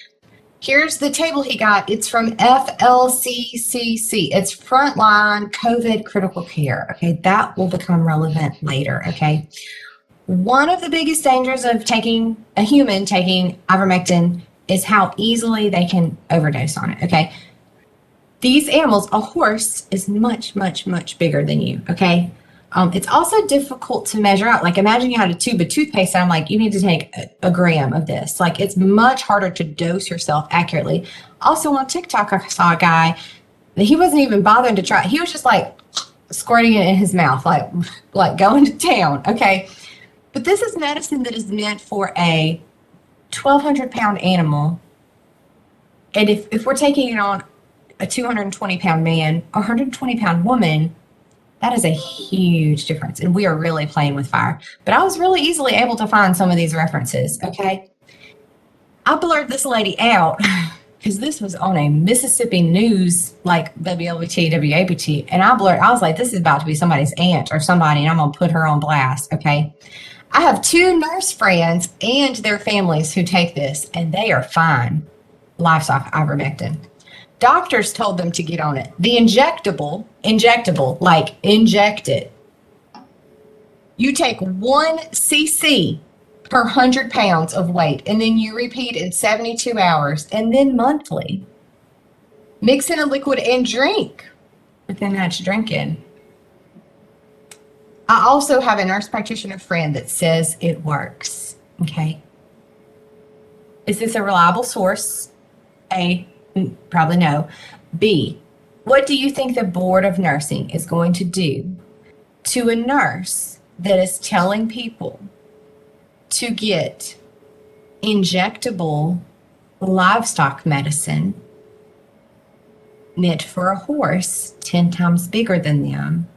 Here's the table he got. It's from FLCCC. It's Frontline COVID Critical Care. Okay, that will become relevant later. Okay, one of the biggest dangers of taking ivermectin is how easily they can overdose on it. Okay, these animals, a horse is much, much, much bigger than you. Okay. It's also difficult to measure out. Like, imagine you had a tube of toothpaste and I'm like, you need to take a gram of this. Like, it's much harder to dose yourself accurately. Also on TikTok, I saw a guy that he wasn't even bothering to try. He was just like squirting it in his mouth, like going to town. Okay. But this is medicine that is meant for a 1,200-pound animal. And if we're taking it on a 220-pound man, a 120-pound woman, that is a huge difference, and we are really playing with fire. But I was really easily able to find some of these references, okay? I blurred this lady out because this was on a Mississippi news, like WLBT, WABT, and I was like, this is about to be somebody's aunt or somebody, and I'm going to put her on blast, okay? I have 2 nurse friends and their families who take this, and they are fine. Livestock ivermectin. Doctors told them to get on it. The injectable, like inject it. You take 1 cc per 100 pounds of weight, and then you repeat in 72 hours, and then monthly. Mix in a liquid and drink. But then that's drinking. I also have a nurse practitioner friend that says it works. Okay. Is this a reliable source? A, probably no. B, what do you think the Board of Nursing is going to do to a nurse that is telling people to get injectable livestock medicine meant for a horse 10 times bigger than them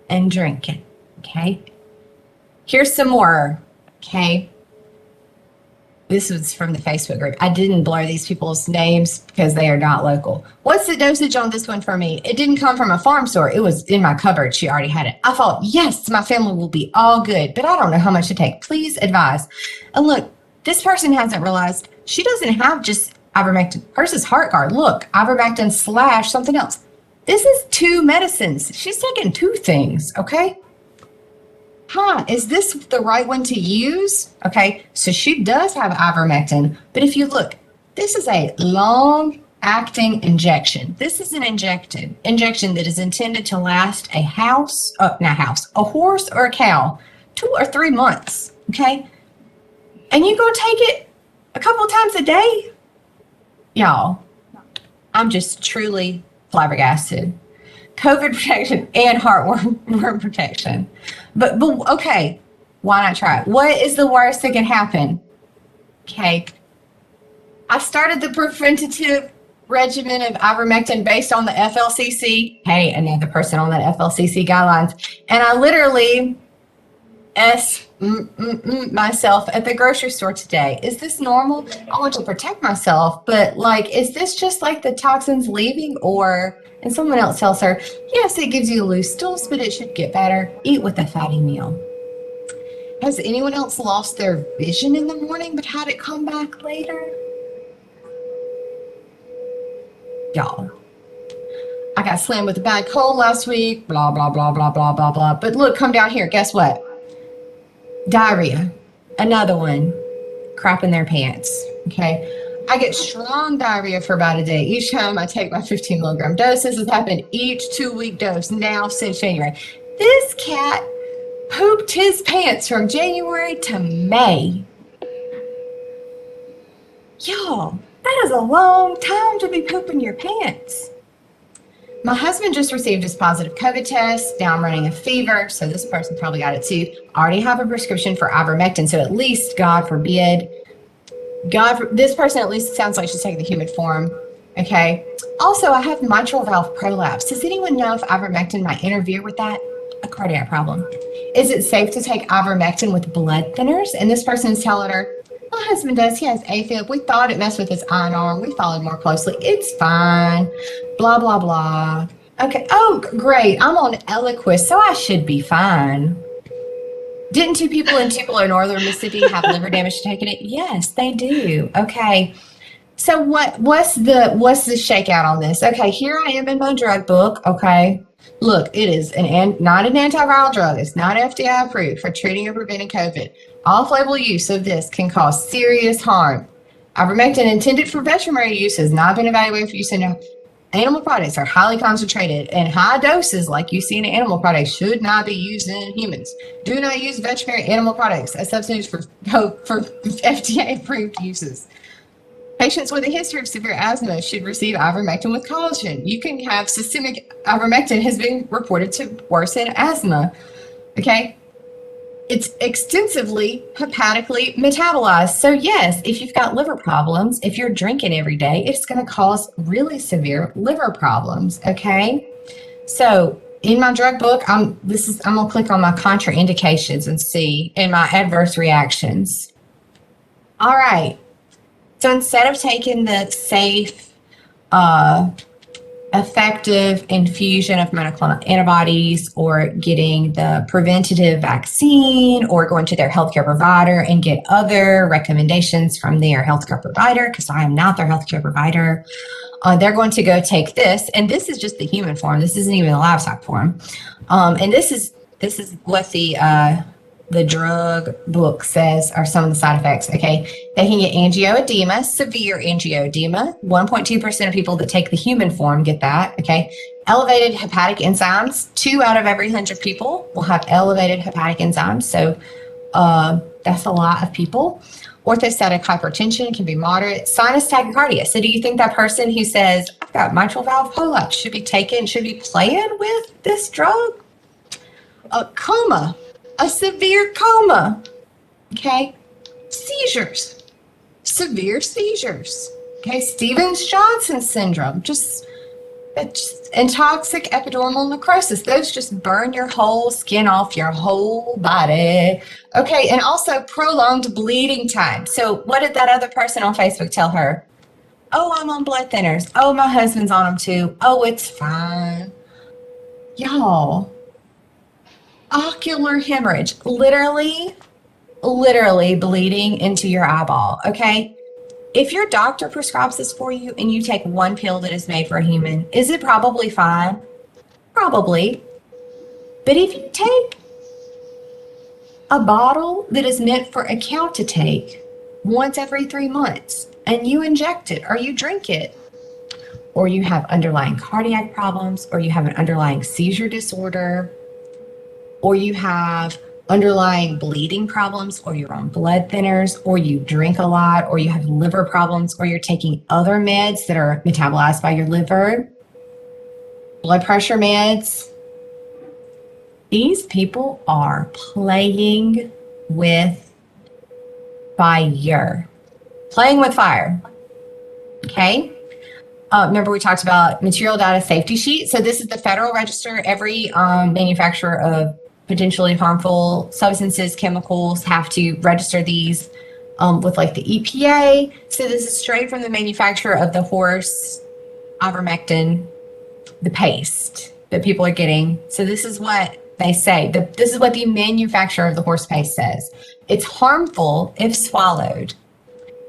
and drink it? Okay. Here's some more Okay. This was from the Facebook group. I didn't blur these people's names because they are not local. What's the dosage on this one for me? It didn't come from a farm store. It was in my cupboard. She already had it. I thought, yes, my family will be all good, but I don't know how much to take. Please advise. And look, this person hasn't realized she doesn't have just ivermectin. Hers is HeartGuard. Look, ivermectin / something else. This is 2 medicines. She's taking 2 things, okay? Is this the right one to use? Okay, so she does have ivermectin, but if you look, this is a long-acting injection. This is an injection that is intended to last a horse or a cow 2 or 3 months, okay? And you gonna take it a couple of times a day? Y'all, I'm just truly flabbergasted. COVID protection and heartworm protection. But okay, why not try it? What is the worst that can happen? Okay. I started the preventative regimen of ivermectin based on the FLCC. Hey, another person on that FLCC guidelines. And I literally myself at the grocery store today. Is this normal? I want to protect myself, but is this just like the toxins leaving? And someone else tells her, yes, it gives you loose stools, but it should get better. Eat with a fatty meal. Has anyone else lost their vision in the morning but had it come back later? Y'all, I got slammed with a bad cold last week, blah, blah, blah, blah, blah, blah, blah. But look, come down here. Guess what? Diarrhea. Another one. Crap in their pants. Okay. I get strong diarrhea for about a day each time I take my 15 milligram dose. This has happened each 2-week dose now since January. This cat pooped his pants from January to May. Y'all, that is a long time to be pooping your pants. My husband just received his positive COVID test. Now I'm running a fever, so this person probably got it too. I already have a prescription for ivermectin, so at least, God forbid, this person at least sounds like she's taking the human form. Okay. Also, I have mitral valve prolapse. Does anyone know if ivermectin might interfere with that? A cardiac problem. Is it safe to take ivermectin with blood thinners? And this person is telling her, my husband does. He has AFib. We thought it messed with his iron arm. We followed more closely. It's fine. Blah, blah, blah. Okay. Oh, great. I'm on Eliquis, so I should be fine. Didn't 2 people in Tupelo, northern Mississippi have liver damage to taking it? Yes, they do. Okay. So what's the shakeout on this? Okay, here I am in my drug book. Okay. Look, it is not an antiviral drug. It's not FDA approved for treating or preventing COVID. Off-label use of this can cause serious harm. Ivermectin intended for veterinary use has not been evaluated for use in animal products. Are highly concentrated, and high doses like you see in animal products should not be used in humans. Do not use veterinary animal products as substitutes for FDA approved uses. Patients with a history of severe asthma should receive ivermectin with collagen. You can have systemic ivermectin has been reported to worsen asthma. Okay. It's extensively hepatically metabolized. So yes, if you've got liver problems, if you're drinking every day, it's going to cause really severe liver problems. Okay. So in my drug book, I'm going to click on my contraindications and see in my adverse reactions. All right. So instead of taking the safe, effective infusion of monoclonal antibodies or getting the preventative vaccine or going to their healthcare provider and get other recommendations from their healthcare provider, because I am not their healthcare provider, they're going to go take this. And this is just the human form. This isn't even the livestock form. And this is what the drug book says are some of the side effects. Okay. They can get angioedema, severe angioedema. 1.2% of people that take the human form get that. Okay. Elevated hepatic enzymes. 2 out of every 100 people will have elevated hepatic enzymes. So that's a lot of people. Orthostatic hypertension can be moderate. Sinus tachycardia. So do you think that person who says, I've got mitral valve prolapse should be playing with this drug? A coma. A severe coma. Okay. Seizures. Severe seizures. Okay. Stevens-Johnson syndrome. Just And toxic epidermal necrosis. Those just burn your whole skin off your whole body. Okay, and also prolonged bleeding time. So what did that other person on Facebook tell her? Oh, I'm on blood thinners. Oh, my husband's on them too. Oh, it's fine. Y'all, ocular hemorrhage, literally bleeding into your eyeball. Okay. If your doctor prescribes this for you and you take one pill that is made for a human, is it probably fine? Probably. But if you take a bottle that is meant for a cow to take once every 3 months and you inject it or you drink it, or you have underlying cardiac problems, or you have an underlying seizure disorder, or you have underlying bleeding problems, or you're on blood thinners, or you drink a lot, or you have liver problems, or you're taking other meds that are metabolized by your liver, blood pressure meds. These people are playing with fire. Playing with fire. Okay? Remember we talked about material data safety sheet. So this is the Federal Register. Every manufacturer of potentially harmful substances, chemicals have to register these with like the EPA. So this is straight from the manufacturer of the horse ivermectin, the paste that people are getting. So this is what they say. This is what the manufacturer of the horse paste says. It's harmful if swallowed,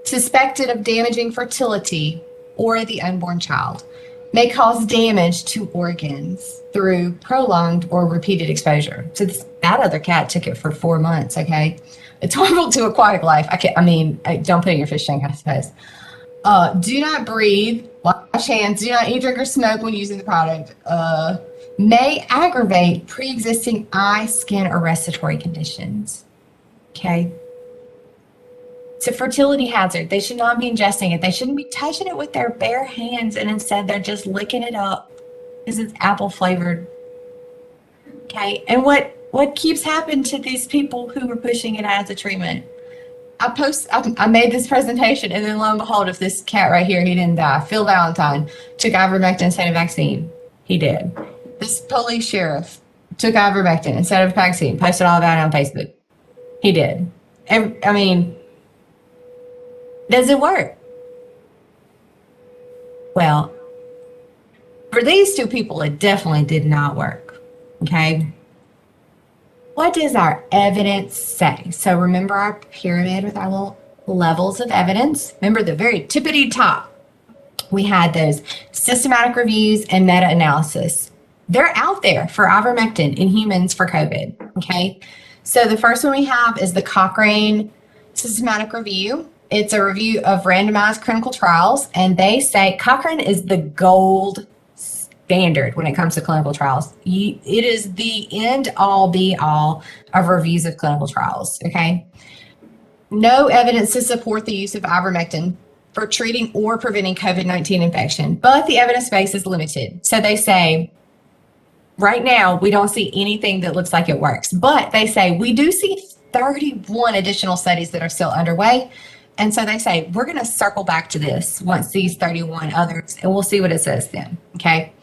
suspected of damaging fertility or the unborn child, may cause damage to organs through prolonged or repeated exposure. So that other cat took it for 4 months, okay? It's harmful to aquatic life. Don't put it in your fish tank, I suppose. Do not breathe, wash hands, do not eat, drink, or smoke when using the product. May aggravate pre-existing eye, skin, or respiratory conditions, okay? It's a fertility hazard. They should not be ingesting it. They shouldn't be touching it with their bare hands, and instead they're just licking it up because it's apple flavored. Okay, and what keeps happening to these people who are pushing it as a treatment? I made this presentation, and then lo and behold, if this cat right here, he didn't die. Phil Valentine took ivermectin instead of vaccine. He did. This police sheriff took ivermectin instead of vaccine. Posted all about it on Facebook. He did. And does it work? Well, for these two people, it definitely did not work. Okay. What does our evidence say? So remember our pyramid with our little levels of evidence. Remember the very tippity top. We had those systematic reviews and meta-analysis. They're out there for ivermectin in humans for COVID. Okay. So the first one we have is the Cochrane systematic review. It's a review of randomized clinical trials, and they say Cochrane is the gold standard when it comes to clinical trials. It is the end all be all of reviews of clinical trials, okay? No evidence to support the use of ivermectin for treating or preventing COVID-19 infection, but the evidence base is limited. So they say, right now, we don't see anything that looks like it works, but they say we do see 31 additional studies that are still underway. And so they say, we're going to circle back to this once these 31 others, and we'll see what it says then, okay?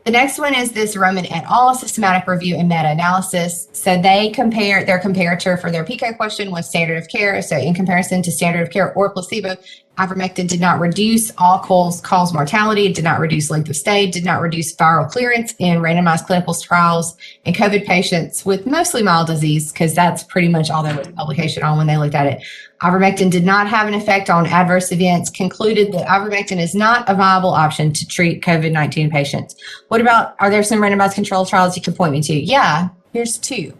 The next one is this Roman et al. Systematic review and meta-analysis. So they compare, their comparator for their PICO question was standard of care. So in comparison to standard of care or placebo, ivermectin did not reduce all-cause mortality, did not reduce length of stay, did not reduce viral clearance in randomized clinical trials in COVID patients with mostly mild disease, because that's pretty much all there was publication on when they looked at it. Ivermectin did not have an effect on adverse events, concluded that ivermectin is not a viable option to treat COVID-19 patients. What about, are there some randomized controlled trials you can point me to? Yeah, here's two.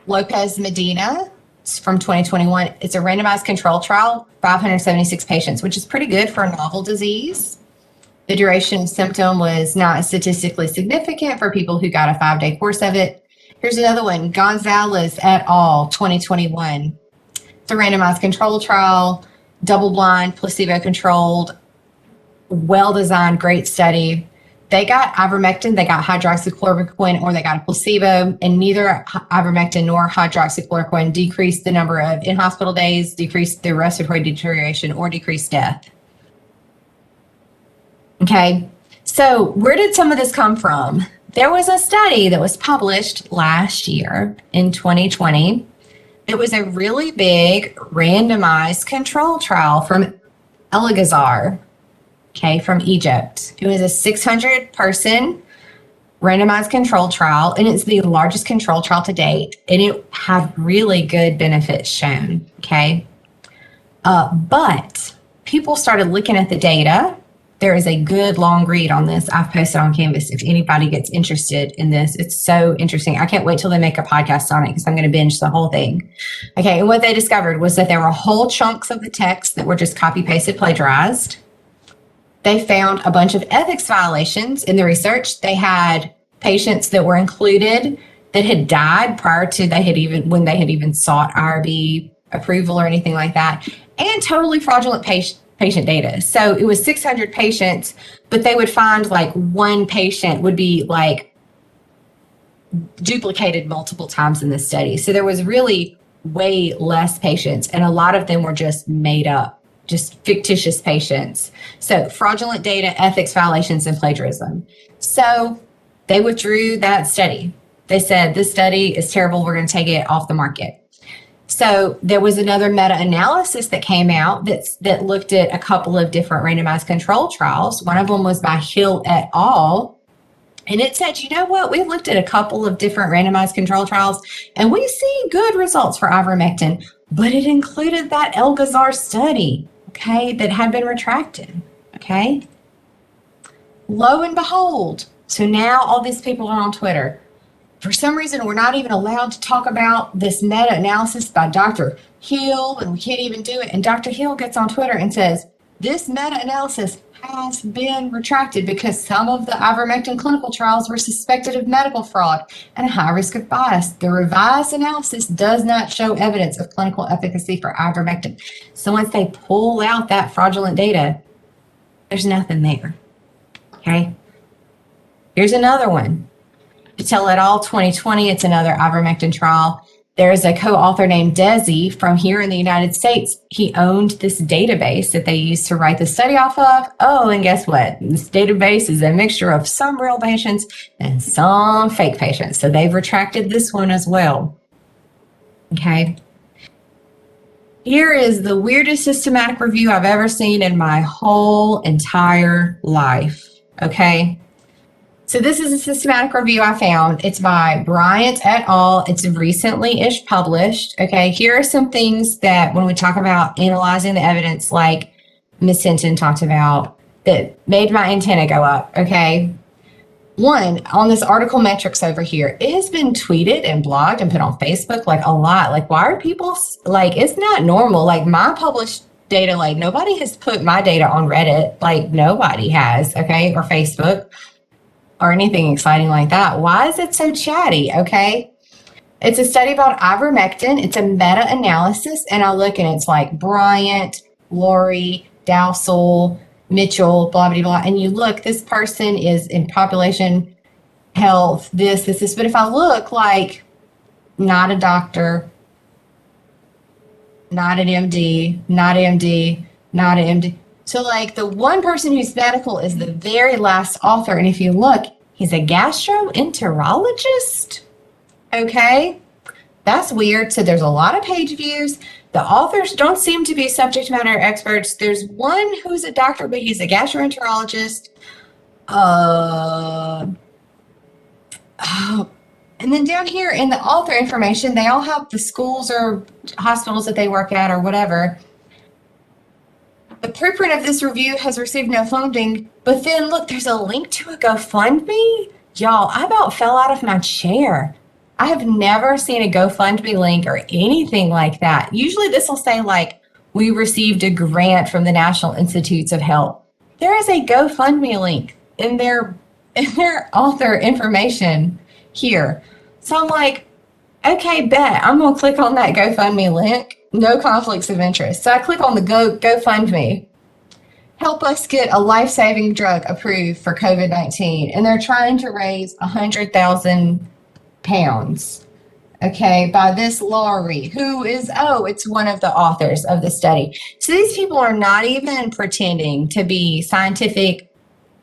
Lopez Medina from 2021. It's a randomized control trial, 576 patients, which is pretty good for a novel disease. The duration of symptom was not statistically significant for people who got a 5-day course of it. Here's another one, Gonzalez et al., 2021. It's a randomized control trial, double-blind, placebo-controlled, well-designed, great study. They got ivermectin, they got hydroxychloroquine, or they got a placebo, and neither ivermectin nor hydroxychloroquine decreased the number of in-hospital days, decreased the respiratory deterioration, or decreased death. Okay, So where did some of this come from? There was a study that was published last year in 2020. It was a really big randomized control trial from Eligazar, okay, from Egypt. It was a 600 person randomized control trial, and it's the largest control trial to date, and it had really good benefits shown, okay? But people started looking at the data. There is a good long read on this. I've posted on Canvas if anybody gets interested in this. It's so interesting. I can't wait till they make a podcast on it because I'm going to binge the whole thing. Okay, and what they discovered was that there were whole chunks of the text that were just copy-pasted, plagiarized. They found a bunch of ethics violations in the research. They had patients that were included that had died prior to when they had even sought IRB approval or anything like that, and totally fraudulent patient data. So it was 600 patients, but they would find like one patient would be like duplicated multiple times in the study. So there was really way less patients, and a lot of them were just made up, just fictitious patients. So fraudulent data, ethics violations, and plagiarism. So they withdrew that study. They said, this study is terrible. We're going to take it off the market. So there was another meta-analysis that came out that looked at a couple of different randomized control trials. One of them was by Hill et al. And it said, you know what? We've looked at a couple of different randomized control trials, and we see good results for ivermectin, but it included that Eligazar study, okay, that had been retracted, okay? Lo and behold, so now all these people are on Twitter. For some reason, we're not even allowed to talk about this meta-analysis by Dr. Hill, and we can't even do it. And Dr. Hill gets on Twitter and says, this meta-analysis has been retracted because some of the ivermectin clinical trials were suspected of medical fraud and a high risk of bias. The revised analysis does not show evidence of clinical efficacy for ivermectin. So once they pull out that fraudulent data, there's nothing there. Okay. Here's another one. Patel et al. 2020. It's another ivermectin trial. There's a co-author named Desi from here in the United States. He owned this database that they used to write the study off of. Oh, and guess what? This database is a mixture of some real patients and some fake patients. So they've retracted this one as well. Okay. Here is the weirdest systematic review I've ever seen in my whole entire life. Okay. So this is a systematic review I found. It's by Bryant et al. It's recently-ish published. Okay, here are some things that when we talk about analyzing the evidence, like Ms. Hinton talked about, that made my antenna go up. Okay, one, on this article metrics over here, it has been tweeted and blogged and put on Facebook like a lot. Like, why are people, like, it's not normal. Like, my published data, like, nobody has put my data on Reddit. Like, nobody has, okay, or Facebook, or anything exciting like that. Why is it so chatty? Okay. It's a study about ivermectin. It's a meta-analysis, and I look and it's like Bryant, Lori, Dowsell, Mitchell, blah, blah, blah. And you look, this person is in population health, this. But if I look, like, not a doctor, not an MD, not MD, not an MD. So, like, the one person who's medical is the very last author. And if you look, he's a gastroenterologist. Okay. That's weird. So there's a lot of page views. The authors don't seem to be subject matter experts. There's one who's a doctor, but he's a gastroenterologist. And then down here in the author information, they all have the schools or hospitals that they work at or whatever. The preprint of this review has received no funding, but then look, there's a link to a GoFundMe. Y'all, I about fell out of my chair. I have never seen a GoFundMe link or anything like that. Usually this will say like, we received a grant from the National Institutes of Health. There is a GoFundMe link in their author information here. So I'm like, okay, bet. I'm going to click on that GoFundMe link. No conflicts of interest. So I click on the GoFundMe. Help us get a life-saving drug approved for COVID-19. And they're trying to raise 100,000 pounds. Okay, by this Laurie, who is, it's one of the authors of the study. So these people are not even pretending to be scientific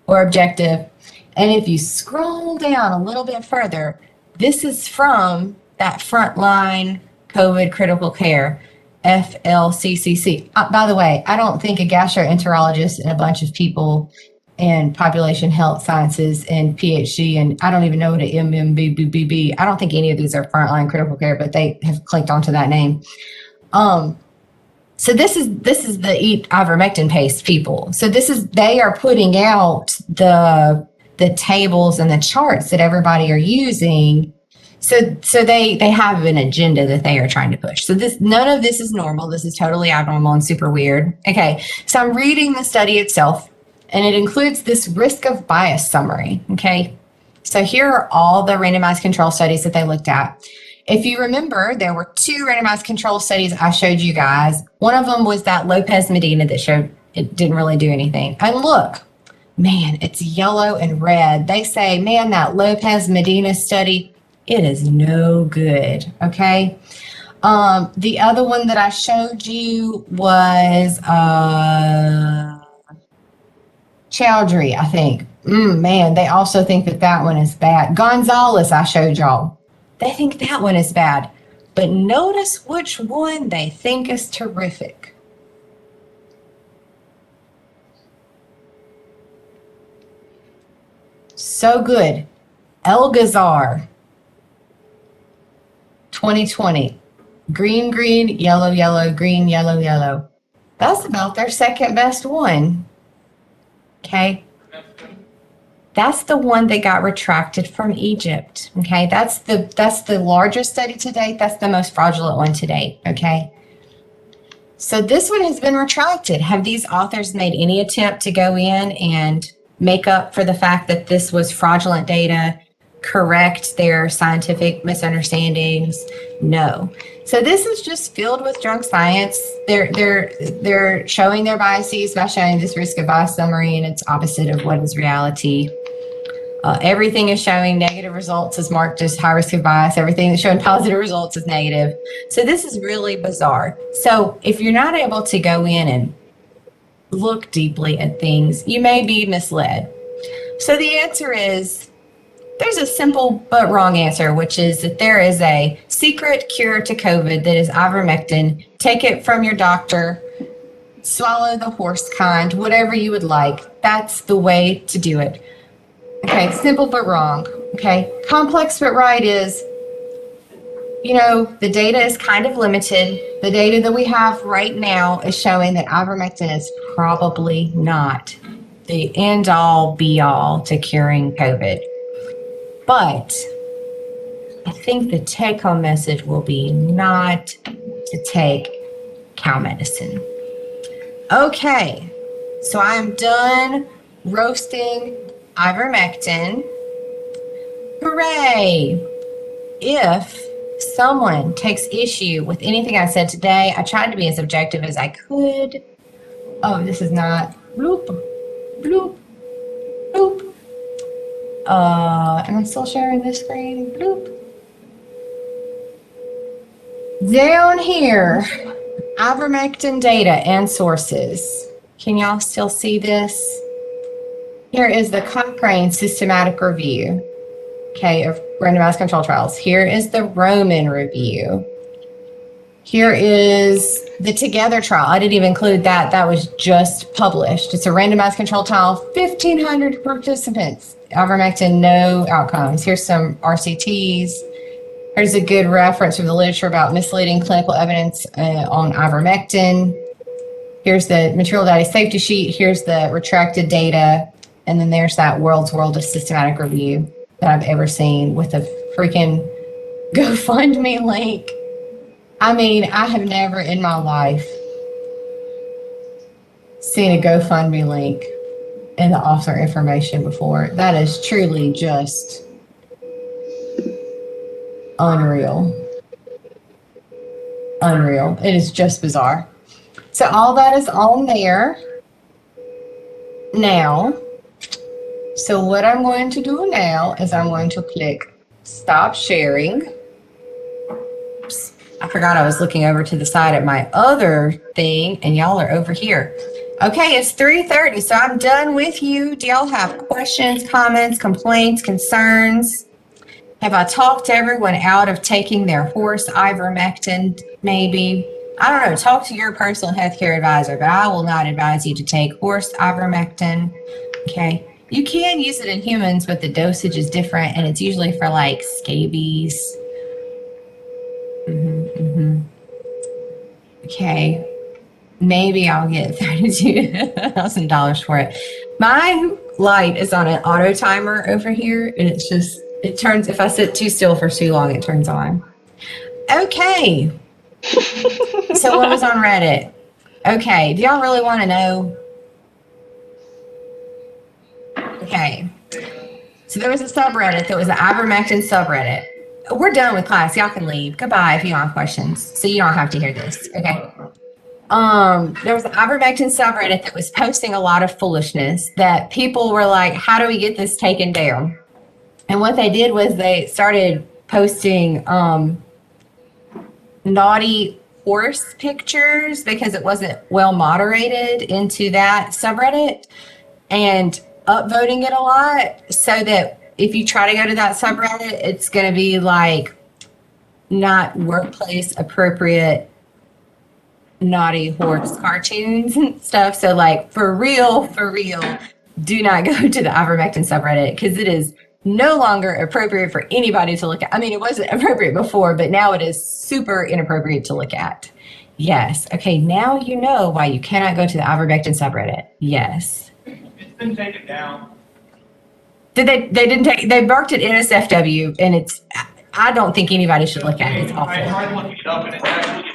or objective. And if you scroll down a little bit further, this is from that frontline COVID critical care, FLCCC. By the way, I don't think a gastroenterologist and a bunch of people in population health sciences and PhD, and I don't even know what an MMBBB. I don't think any of these are frontline critical care, but they have clicked onto that name. So this is the eat ivermectin paste people. So they are putting out the tables and the charts that everybody are using. So they have an agenda that they are trying to push. So none of this is normal. This is totally abnormal and super weird. Okay, so I'm reading the study itself, and it includes this risk of bias summary. Okay, so here are all the randomized control studies that they looked at. If you remember, there were 2 randomized control studies I showed you guys. One of them was that Lopez Medina that showed it didn't really do anything. And look, man, it's yellow and red. They say, man, that Lopez Medina study, it is no good. Okay. The other one that I showed you was Chowdhury, I think. Man, they also think that one is bad. Gonzalez, I showed y'all. They think that one is bad. But notice which one they think is terrific. So good. Elgazar, 2020. Green, green, yellow, yellow, green, yellow, yellow. That's about their second best one. Okay. That's the one that got retracted from Egypt. Okay. That's the largest study to date. That's the most fraudulent one to date. Okay. So this one has been retracted. Have these authors made any attempt to go in and make up for the fact that this was fraudulent data, correct their scientific misunderstandings? No. So this is just filled with drunk science. They're showing their biases by showing this risk of bias summary, and it's opposite of what is reality. Everything is showing negative results is marked as high risk of bias. Everything that's showing positive results is negative. So this is really bizarre. So if you're not able to go in and look deeply at things, you may be misled. So the answer is, there's a simple but wrong answer, which is that there is a secret cure to COVID that is ivermectin. Take it from your doctor, swallow the horse kind, whatever you would like. That's the way to do it. Okay, simple but wrong. Okay, complex but right is, the data is kind of limited. The data that we have right now is showing that ivermectin is probably not the end all be all to curing COVID. But I think the take home message will be not to take cow medicine. Okay, so I'm done roasting ivermectin. Hooray! If someone takes issue with anything I said today, I tried to be as objective as I could. Oh, this is not bloop, bloop, bloop. Am I still sharing this screen? Bloop. Down here, ivermectin data and sources. Can y'all still see this? Here is the Cochrane systematic review, of randomized control trials. Here is the Roman review. Here is the Together trial. I didn't even include that. That was just published. It's a randomized control trial, 1,500 participants. Ivermectin, no outcomes. Here's some RCTs. Here's a good reference from the literature about misleading clinical evidence on ivermectin. Here's the material data safety sheet. Here's the retracted data. And then there's that world of systematic review that I've ever seen with a freaking GoFundMe link. I mean, I have never in my life seen a GoFundMe link in the author information before. That is truly just unreal. Unreal. It is just bizarre. So all that is on there now. So what I'm going to do now is I'm going to click stop sharing. Oops. I forgot I was looking over to the side at my other thing, and y'all are over here. Okay, it's 3:30, so I'm done with you. Do y'all have questions, comments, complaints, concerns? Have I talked everyone out of taking their horse ivermectin, maybe? I don't know. Talk to your personal healthcare advisor, but I will not advise you to take horse ivermectin. Okay. You can use it in humans, but the dosage is different, and it's usually for like scabies. Okay. Maybe I'll get $32,000 for it. My light is on an auto timer over here, and it turns, if I sit too still for too long, it turns on. Okay. So what was on Reddit? Okay. Do y'all really want to know? Okay. So there was a subreddit that was the ivermectin subreddit. We're done with class. Y'all can leave. Goodbye if you don't have questions. So you don't have to hear this. Okay. There was an ivermectin subreddit that was posting a lot of foolishness that people were like, how do we get this taken down? And what they did was they started posting naughty horse pictures because it wasn't well moderated into that subreddit and upvoting it a lot so that if you try to go to that subreddit, it's going to be like not workplace appropriate naughty horse cartoons and stuff. So like for real, do not go to the ivermectin subreddit because it is no longer appropriate for anybody to look at. I mean, it wasn't appropriate before, but now it is super inappropriate to look at. Yes. Okay. Now you know why you cannot go to the ivermectin subreddit. Yes. It's been taken down. Did they didn't take, they marked it NSFW and it's, I don't think anybody should look at it. It's I awful. tried looking it up and it actually.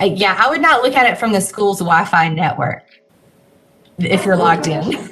Yeah, I would not look at it from the school's Wi-Fi network if you're logged in.